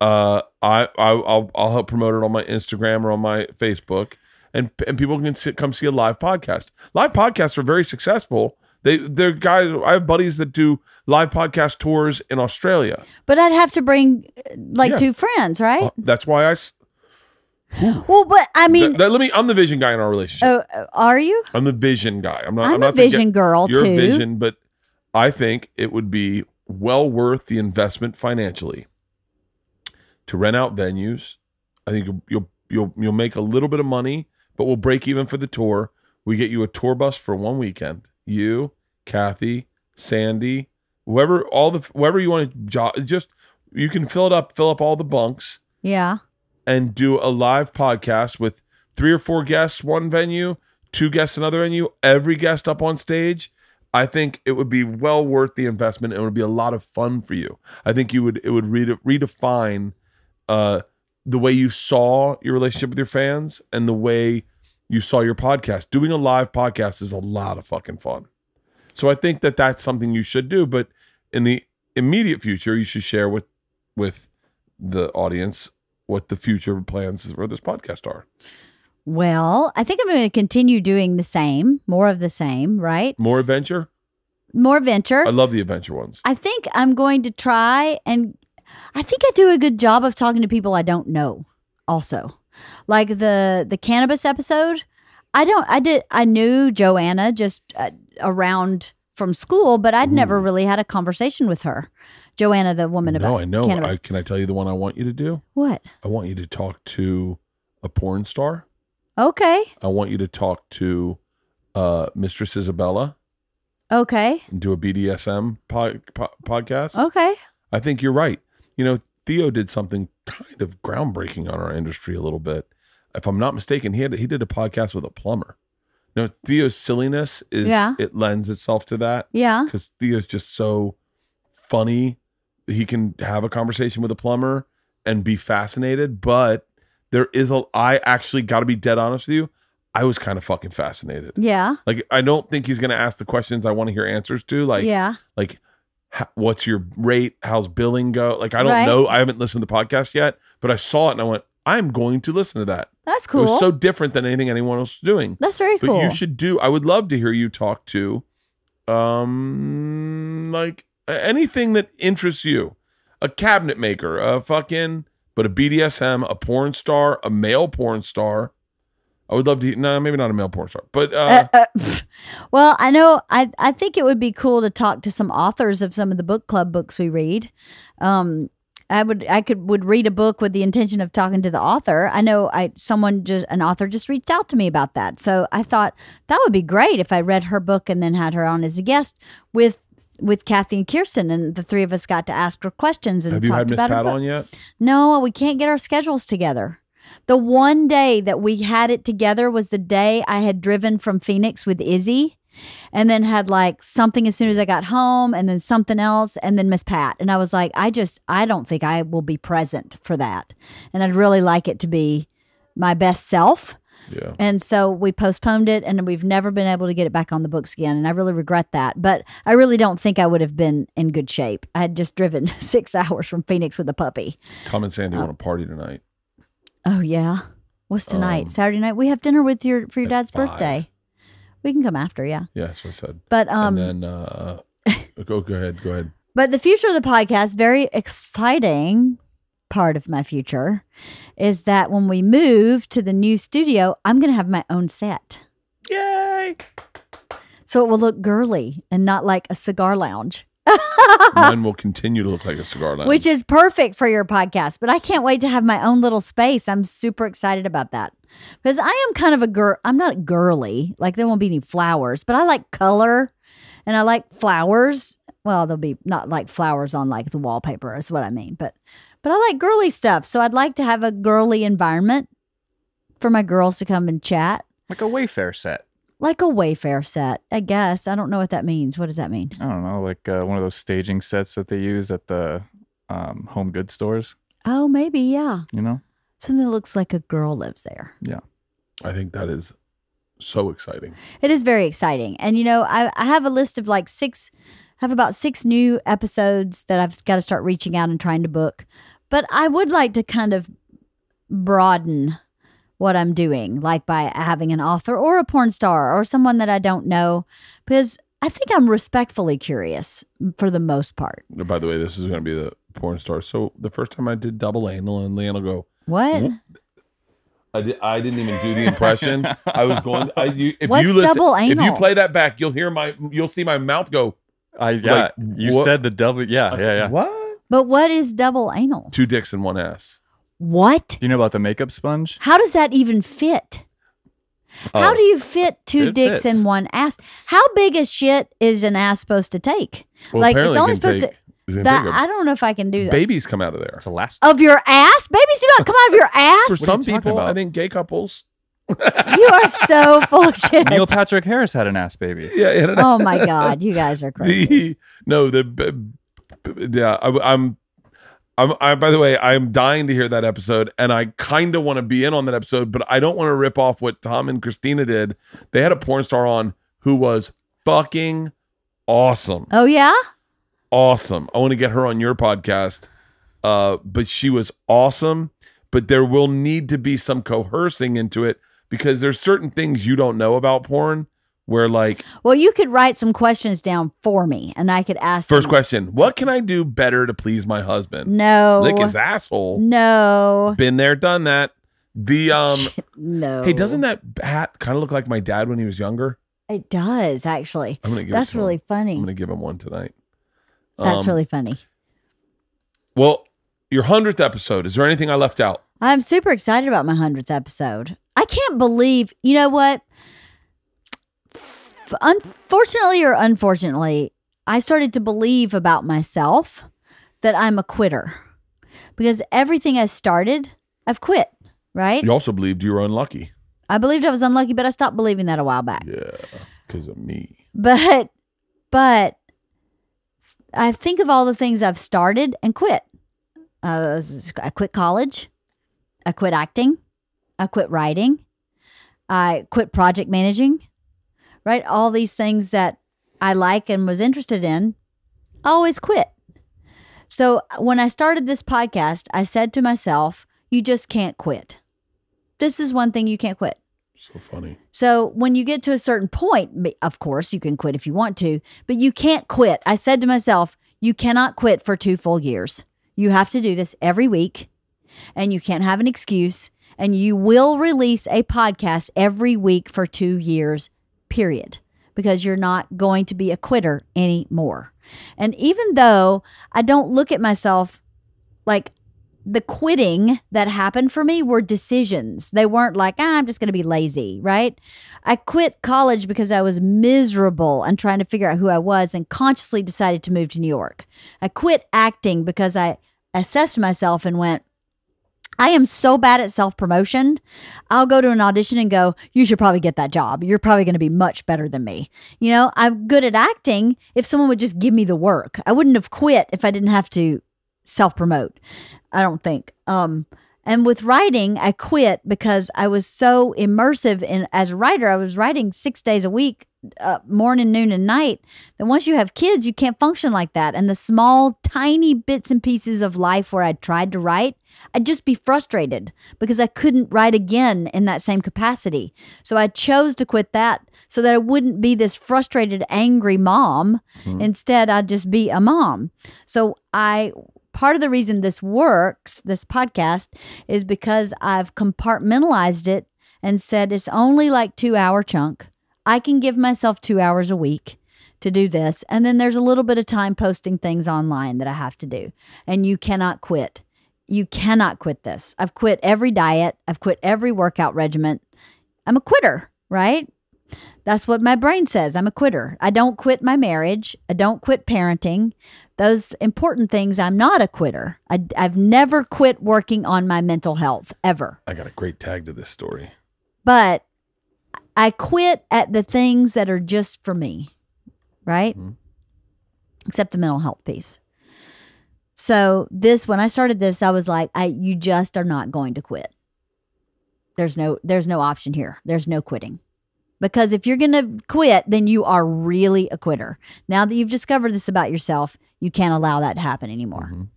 I'll help promote it on my Instagram or on my Facebook, and people can come see a live podcast. Live podcasts are very successful. They're guys. I have buddies that do live podcast tours in Australia. But I'd have to bring 2 friends, right? That's why Well, but I mean, I'm the vision guy in our relationship. Oh, are you? I'm the vision guy. I'm a vision girl you're too. You're a vision, but I think it would be well worth the investment financially to rent out venues. I think you'll make a little bit of money, but we'll break even for the tour. We get you a tour bus for one weekend. You, Kathy, Sandy, whoever you want to just, you can fill up all the bunks. Yeah. And do a live podcast with 3 or 4 guests, one venue, 2 guests, another venue, every guest up on stage. I think it would be well worth the investment. And it would be a lot of fun for you. I think it would redefine the way you saw your relationship with your fans and the way you saw your podcast. Doing a live podcast is a lot of fucking fun. So I think that that's something you should do. But in the immediate future, you should share with the audience what the future plans for this podcast are. Well, I think I'm going to continue doing more of the same, right? More adventure? More adventure. I love the adventure ones. I think I'm going to try, and I think I do a good job of talking to people I don't know also. Like the cannabis episode. I knew Joanna just around from school, but I'd never really had a conversation with her. Joanna, the woman about I know. cannabis. Can I tell you the one I want you to do? What? I want you to talk to a porn star. Okay. I want you to talk to Mistress Isabella Okay. and do a BDSM podcast. Okay. I think you're right. You know, Theo did something kind of groundbreaking on our industry a little bit. If I'm not mistaken, he did a podcast with a plumber. You know, Theo's silliness it lends itself to that. Yeah. Because Theo's just so funny. He can have a conversation with a plumber and be fascinated, but I actually got to be dead honest with you. I was kind of fucking fascinated. Yeah. Like, I don't think he's going to ask the questions I want to hear answers to. Like, like, what's your rate? How's billing go? Like, I don't know. I haven't listened to the podcast yet, but I saw it and I went, I'm going to listen to that. That's cool. It was so different than anything anyone else was doing. That's very cool. But you should I would love to hear you talk to, like, anything that interests you. A cabinet maker, but a BDSM, a porn star, a male porn star. I would love to. No, maybe not a male porn star, but well, I know. I think it would be cool to talk to some authors of some of the book club books we read. I would read a book with the intention of talking to the author. I know an author just reached out to me about that, so I thought that would be great if I read her book and then had her on as a guest with Kathy and Kirsten, and the three of us got to ask her questions and have you talked had Miss about Pat her on yet? No, we can't get our schedules together. The one day that we had it together was the day I had driven from Phoenix with Izzy and then had like something as soon as I got home and then something else and then Miss Pat. And I was like, I don't think I will be present for that. And I'd really like it to be my best self. Yeah. And so we postponed it and we've never been able to get it back on the books again. And I really regret that. But I really don't think I would have been in good shape. I had just driven 6 hours from Phoenix with a puppy. Tom and Sandy want to party tonight. Oh, yeah. What's tonight? Saturday night? We have dinner for your dad's 5. birthday. We can come after, yeah. Yeah, that's what I said. But and then go ahead. But the future of the podcast, very exciting part of my future, is that when we move to the new studio, I'm going to have my own set. Yay! So it will look girly and not like a cigar lounge. Mine will continue to look like a cigar lounge. Which is perfect for your podcast. But I can't wait to have my own little space. I'm super excited about that. Because I am kind of a girl. I'm not girly. Like, there won't be any flowers. But I like color. And I like flowers. Well, there'll be not like flowers on like the wallpaper is what I mean. But I like girly stuff. So I'd like to have a girly environment for my girls to come and chat. Like a Wayfair set. Like a Wayfair set, I guess. I don't know what that means. What does that mean? I don't know, like one of those staging sets that they use at the home goods stores. Oh, maybe, yeah. You know? Something that looks like a girl lives there. Yeah. I think that is so exciting. It is very exciting. And, you know, I have a list of like about 6 new episodes that I've got to start reaching out and trying to book. But I would like to kind of broaden what I'm doing, like by having an author or a porn star or someone that I don't know, because I think I'm respectfully curious for the most part. By the way, this is going to be the porn star. So the first time I did double anal, and Leanne will go, "What?" Whoop. I didn't even do the impression. I was going. What's double anal? If you play that back, you'll see my mouth go. You said the double. Yeah. What? But what is double anal? 2 dicks and 1 ass. What? Do you know about the makeup sponge? How does that even fit? How do you fit 2 dicks fits. in 1 ass? How big a shit is an ass supposed to take? Well, like, it's apparently only it can supposed take- to. it can That, take I don't know if I can do that. Babies come out of there. It's elastic. Of your ass? Babies do not come out of your For ass. are some you talking people, about? I think gay couples. You are so full of shit. Neil Patrick Harris had an ass baby. Yeah. Oh my God, you guys are crazy. I'm by the way, I'm dying to hear that episode, and I kind of want to be in on that episode, but I don't want to rip off what Tom and Christina did. They had a porn star on who was fucking awesome. Oh yeah? Awesome. I want to get her on your podcast. But she was awesome, but there will need to be some coercing into it because there's certain things you don't know about porn where, like, Well, you could write some questions down for me and I could ask first them. question, what can I do better to please my husband? No. Lick his asshole. No. Been there, done that. No. Hey, doesn't that hat kind of look like my dad when he was younger? It does, actually. I'm gonna give That's it to really him. funny. I'm gonna give him one tonight. That's really funny. Well, your 100th episode. Is there anything I left out? I'm super excited about my 100th episode. I can't believe, you know what? Unfortunately or unfortunately, I started to believe about myself that I'm a quitter. Because everything I started, I've quit, right? You also believed you were unlucky. I believed I was unlucky, but I stopped believing that a while back. Yeah, because of me. But I think of all the things I've started and quit. I quit college. I quit acting. I quit writing. I quit project managing. Right? All these things that I like and was interested in, I always quit. So when I started this podcast, I said to myself, you just can't quit. This is one thing you can't quit. So funny. So when you get to a certain point, of course, you can quit if you want to, but you can't quit. I said to myself, you cannot quit for 2 full years. You have to do this every week, and you can't have an excuse, and you will release a podcast every week for 2 years, period, because you're not going to be a quitter anymore. And even though I don't look at myself like the quitting that happened for me were decisions. They weren't like, I'm just going to be lazy, right? I quit college because I was miserable and trying to figure out who I was and consciously decided to move to New York. I quit acting because I assessed myself and went, I am so bad at self-promotion. I'll go to an audition and go, you should probably get that job. You're probably going to be much better than me. You know, I'm good at acting if someone would just give me the work. I wouldn't have quit if I didn't have to self-promote. I don't think. And with writing, I quit because I was so immersive in as a writer. I was writing 6 days a week, morning, noon, and night. Then once you have kids, you can't function like that. And the small, tiny bits and pieces of life where I tried to write, I'd just be frustrated because I couldn't write again in that same capacity. So I chose to quit that so that I wouldn't be this frustrated, angry mom. Instead, I'd just be a mom. So part of the reason this works, this podcast, is because I've compartmentalized it and said it's only like 2-hour chunk. I can give myself 2 hours a week to do this. And then there's a little bit of time posting things online that I have to do. And you cannot quit. You cannot quit this. I've quit every diet. I've quit every workout regimen. I'm a quitter, right? That's what my brain says. I'm a quitter. I don't quit my marriage. I don't quit parenting. Those important things, I'm not a quitter. I've never quit working on my mental health, ever. I got a great tag to this story. But I quit at the things that are just for me, right? Except the mental health piece. So when I started this, I was like, you just are not going to quit. There's no option here. There's no quitting. Because if you're going to quit, then you are really a quitter. Now that you've discovered this about yourself, you can't allow that to happen anymore.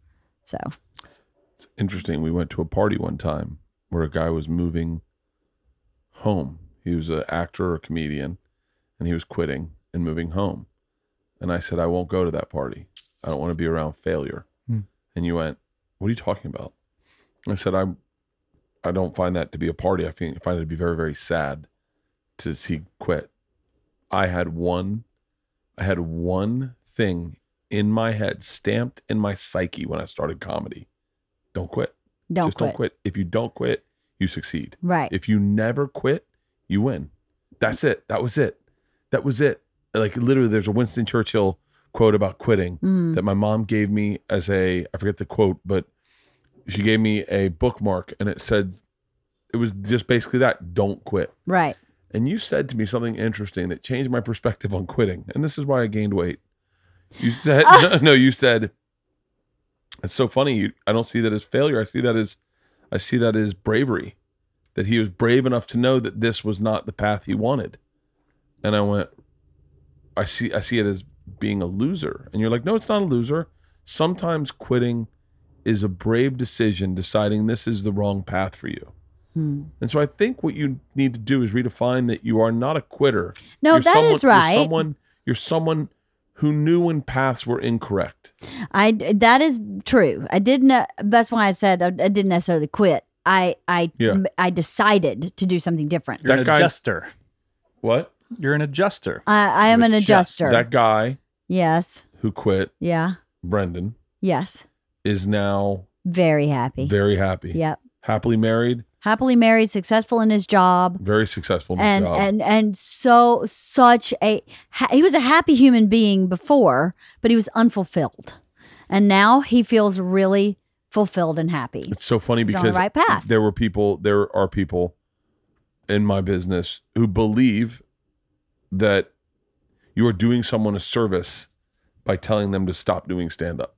So it's interesting. We went to a party one time where a guy was moving home. He was an actor or a comedian, and he was quitting and moving home. And I said, I won't go to that party. I don't want to be around failure. And you went, what are you talking about? I said, I don't find that to be a party. I find it to be very, very sad to see quit. I had one thing in my head, stamped in my psyche when I started comedy. Don't quit. Just don't quit. If you don't quit, you succeed. Right. If you never quit, you win. That's it. That was it. Like literally, there's a Winston Churchill quote about quitting that my mom gave me as I forget the quote, but she gave me a bookmark and it was just basically that, don't quit. Right. And you said to me something interesting that changed my perspective on quitting. And this is why I gained weight. You said, you said, it's so funny. I don't see that as failure. I see that as bravery, that he was brave enough to know that this was not the path he wanted. And I went, I see it as being a loser. And you're like, no, it's not a loser. Sometimes quitting is a brave decision, deciding this is the wrong path for you. And so I think what you need to do is redefine that you are not a quitter. No, that is right. You're someone who knew when paths were incorrect. That is true. I didn't. That's why I said I didn't necessarily quit. I decided to do something different. You're an That guy- adjuster. What? You're an adjuster. I am an adjuster. That guy Yes. who quit, Yeah. Brendan, Yes. is now Very happy. very happy. Yep. Happily married, Happily married, successful in his job. very successful in his job. And such a he was a happy human being before, but he was unfulfilled. And now he feels really fulfilled and happy. It's so funny He's on the because right path. there are people in my business who believe that you are doing someone a service by telling them to stop doing stand-up.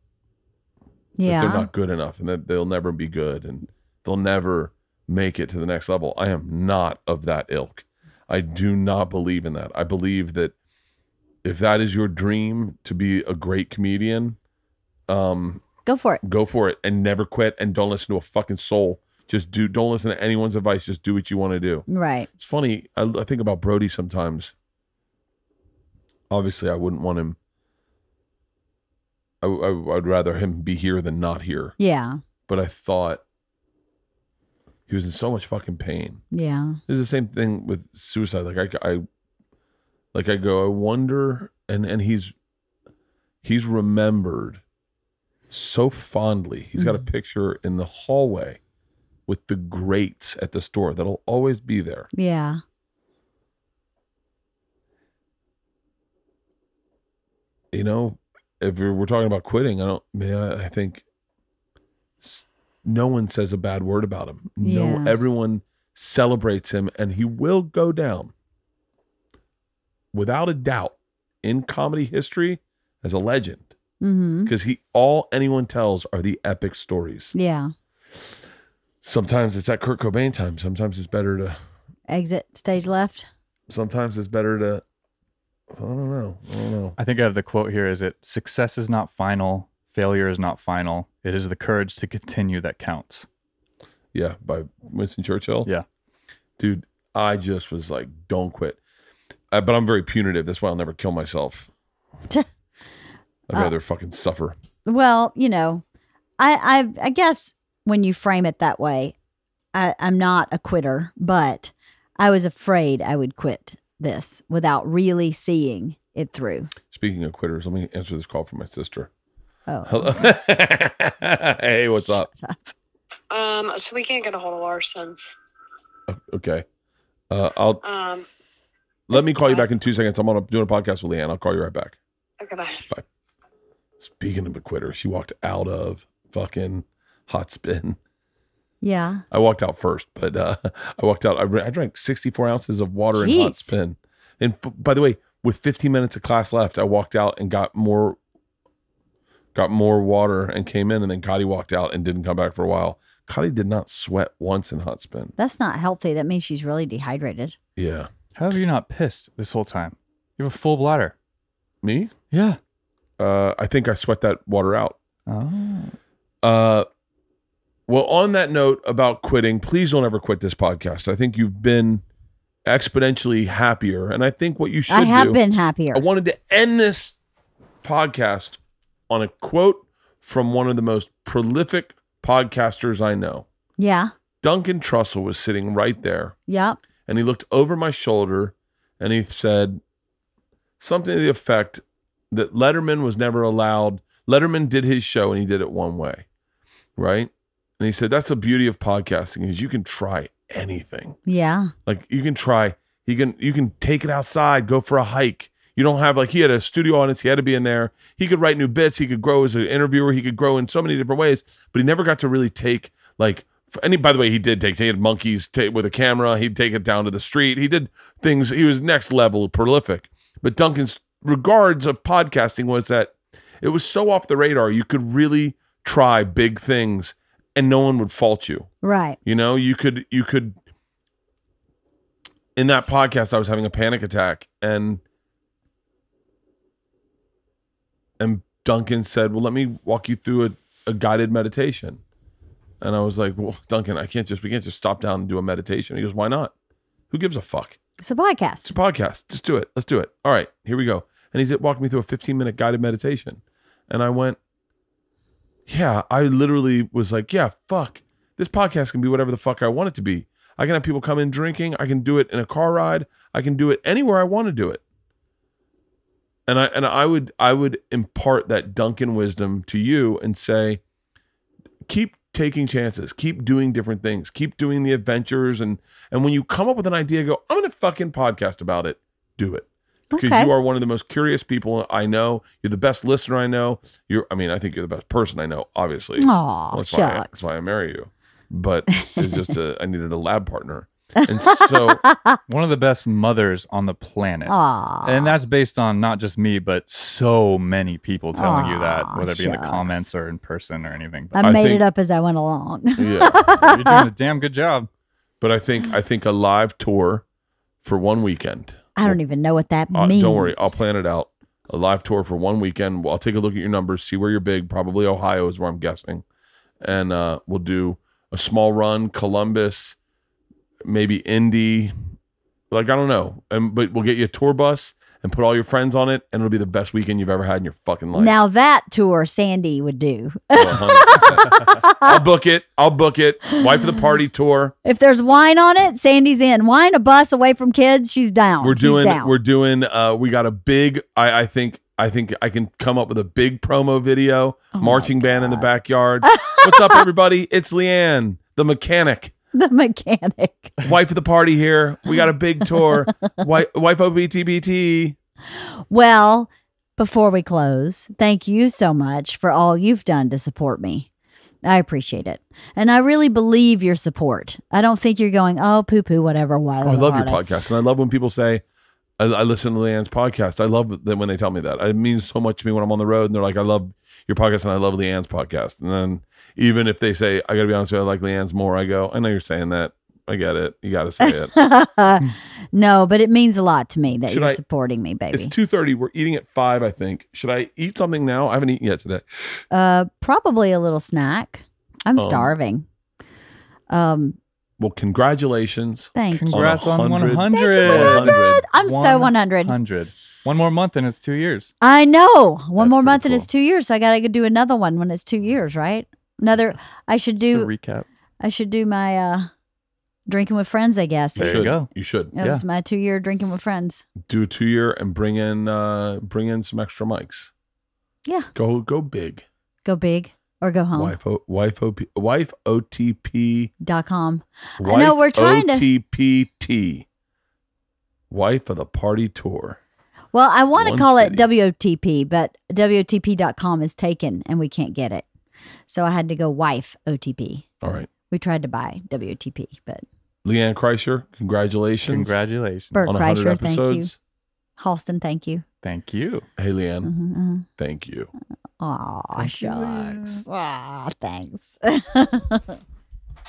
Yeah. That they're not good enough and that they'll never be good and they'll never make it to the next level. I am not of that ilk. I do not believe in that. I believe that if that is your dream to be a great comedian, Go for it. go for it and never quit and don't listen to a fucking soul. Don't listen to anyone's advice. Just do what you want to do. Right. It's funny. I think about Brody sometimes. Obviously, I wouldn't want him. I'd rather him be here than not here. Yeah. But I thought he was in so much fucking pain. Yeah. It's the same thing with suicide. I go, I wonder, and he's remembered so fondly. He's got a picture in the hallway with the grates at the store that'll always be there. Yeah. You know, if we're talking about quitting, I think no one says a bad word about him. Yeah. Everyone celebrates him, and he will go down without a doubt in comedy history as a legend. Mm-hmm. Because all anyone tells are the epic stories. Yeah. Sometimes it's at Kurt Cobain time. Sometimes it's better to. Exit stage left. Sometimes it's better to. I don't know. I think I have the quote here. Is it success is not final, failure is not final. It is the courage to continue that counts. Yeah, by Winston Churchill. Yeah. Dude, I just was like, don't quit. But I'm very punitive. That's why I'll never kill myself. I'd rather fucking suffer. Well, you know, I guess when you frame it that way, I'm not a quitter, but I was afraid I would quit this without really seeing it through. Speaking of quitters, let me answer this call from my sister. Oh. Hello. Hey, what's up? So we can't get a hold of Larson's. Okay. I'll let me call you back in 2 seconds. I'm doing a podcast with Leanne. I'll call you right back. Okay, bye. Speaking of a quitter, she walked out of fucking Hot Spin. Yeah. I walked out first, but I walked out. I drank 64 ounces of water in Hot Jeez. Spin. And by the way, with 15 minutes of class left, I walked out and got more water and came in, and then Cotty walked out and didn't come back for a while. Cotty did not sweat once in Hot Spin. That's not healthy. That means she's really dehydrated. Yeah. How have you not pissed this whole time? You have a full bladder. Me? Yeah. I think I sweat that water out. Oh. Well, on that note about quitting, please don't ever quit this podcast. I think you've been exponentially happier. And I think what you should I have do, been happier. I wanted to end this podcast on a quote from one of the most prolific podcasters I know. Yeah. Duncan Trussell was sitting right there, Yep. and he looked over my shoulder and he said something to the effect that Letterman was never allowed. Letterman did his show and he did it one way, right? And he said, that's the beauty of podcasting is you can try anything. Yeah. Like you can try, you can take it outside, go for a hike. You don't have he had a studio audience. He had to be in there. He could write new bits. He could grow as an interviewer. He could grow in so many different ways, but he never got to really take by the way, he had monkeys with a camera. He'd take it down to the street. He did things. He was next level prolific, but Duncan's regards of podcasting was that it was so off the radar. You could really try big things and no one would fault you. Right. You know, you could in that podcast, I was having a panic attack and Duncan said, well, let me walk you through a guided meditation. And I was like, well, Duncan, we can't just stop down and do a meditation. He goes, why not? Who gives a fuck? It's a podcast. It's a podcast. Just do it. Let's do it. All right, here we go. And he walked me through a 15-minute guided meditation. And I went, yeah, I literally was like, yeah, fuck. this podcast can be whatever the fuck I want it to be. I can have people come in drinking. I can do it in a car ride. I can do it anywhere I want to do it. And I would impart that Duncan wisdom to you and say, keep taking chances, keep doing different things, keep doing the adventures, and when you come up with an idea, go, I'm gonna fucking podcast about it. Do it. Because you are one of the most curious people I know. You're the best listener I know. I think you're the best person I know, obviously. Aw, That's shucks. why I marry you. But it's just I needed a lab partner. And so One of the best mothers on the planet. Aw. And that's based on not just me, but so many people telling you that, Aw, whether it be in the shucks. comments or in person or anything. But I made think- it up as I went along. yeah. you're doing a damn good job. But I think a live tour for one weekend. I don't even know what that means. Don't worry, I'll plan it out. A live tour for one weekend. I'll take a look at your numbers, see where you're big. Probably Ohio is where I'm guessing. And we'll do a small run, Columbus, maybe Indy. Like, I don't know. But we'll get you a tour bus and put all your friends on it, and it'll be the best weekend you've ever had in your fucking life. Now that tour Sandy would do. 100%. I'll book it. Wife of the party tour. If there's wine on it, Sandy's in. Wine, a bus away from kids, she's down. We got a big, I think I can come up with a big promo video, marching band in the backyard. What's up, everybody? It's Leanne, the mechanic. The mechanic. Wife of the party here. We got a big tour. Wife OBTBT. Well, before we close, thank you so much for all you've done to support me. I appreciate it. And I really believe your support. I don't think you're going, oh, poo-poo, whatever. I love your podcast. And I love when people say, I listen to Leanne's podcast. I love that when they tell me that. It means so much to me when I'm on the road and they're like, I love your podcast and I love Leanne's podcast. And then even if they say, I got to be honest with you, I like Leanne's more, I go, I know you're saying that. I get it. You got to say it. No, but it means a lot to me that Should you're I- supporting me, baby. It's 2:30. We're eating at 5, I think. Should I eat something now? I haven't eaten yet today. Probably a little snack. I'm starving. Well, congratulations. Thank you. Congrats on 100. 100. I'm so 100. 100. One more month and it's 2 years. I know. One That's more pretty month and cool. it's 2 years. So I got to do another one when it's 2 years, right? I should Just a do recap. I should do my drinking with friends, I guess. There you go. You should That was my 2-year drinking with friends. do a 2-year and bring in some extra mics. Yeah. Go big. Go big or go home. Wife OTP. .com. I know we're trying to. OTPT. Wife of the party tour. Well, I want to One call city. it WOTP, but WOTP.com is taken and we can't get it. So I had to go wife OTP. All right. We tried to buy WOTP, but Leanne Kreischer, congratulations. Congratulations. Bert On 100 Kreischer, thank you. episodes. Halston, thank you. Thank you. Hey, Leanne. Mm-hmm. Thank you. Aw, Thank you, shucks. Leanne. Aw, thanks.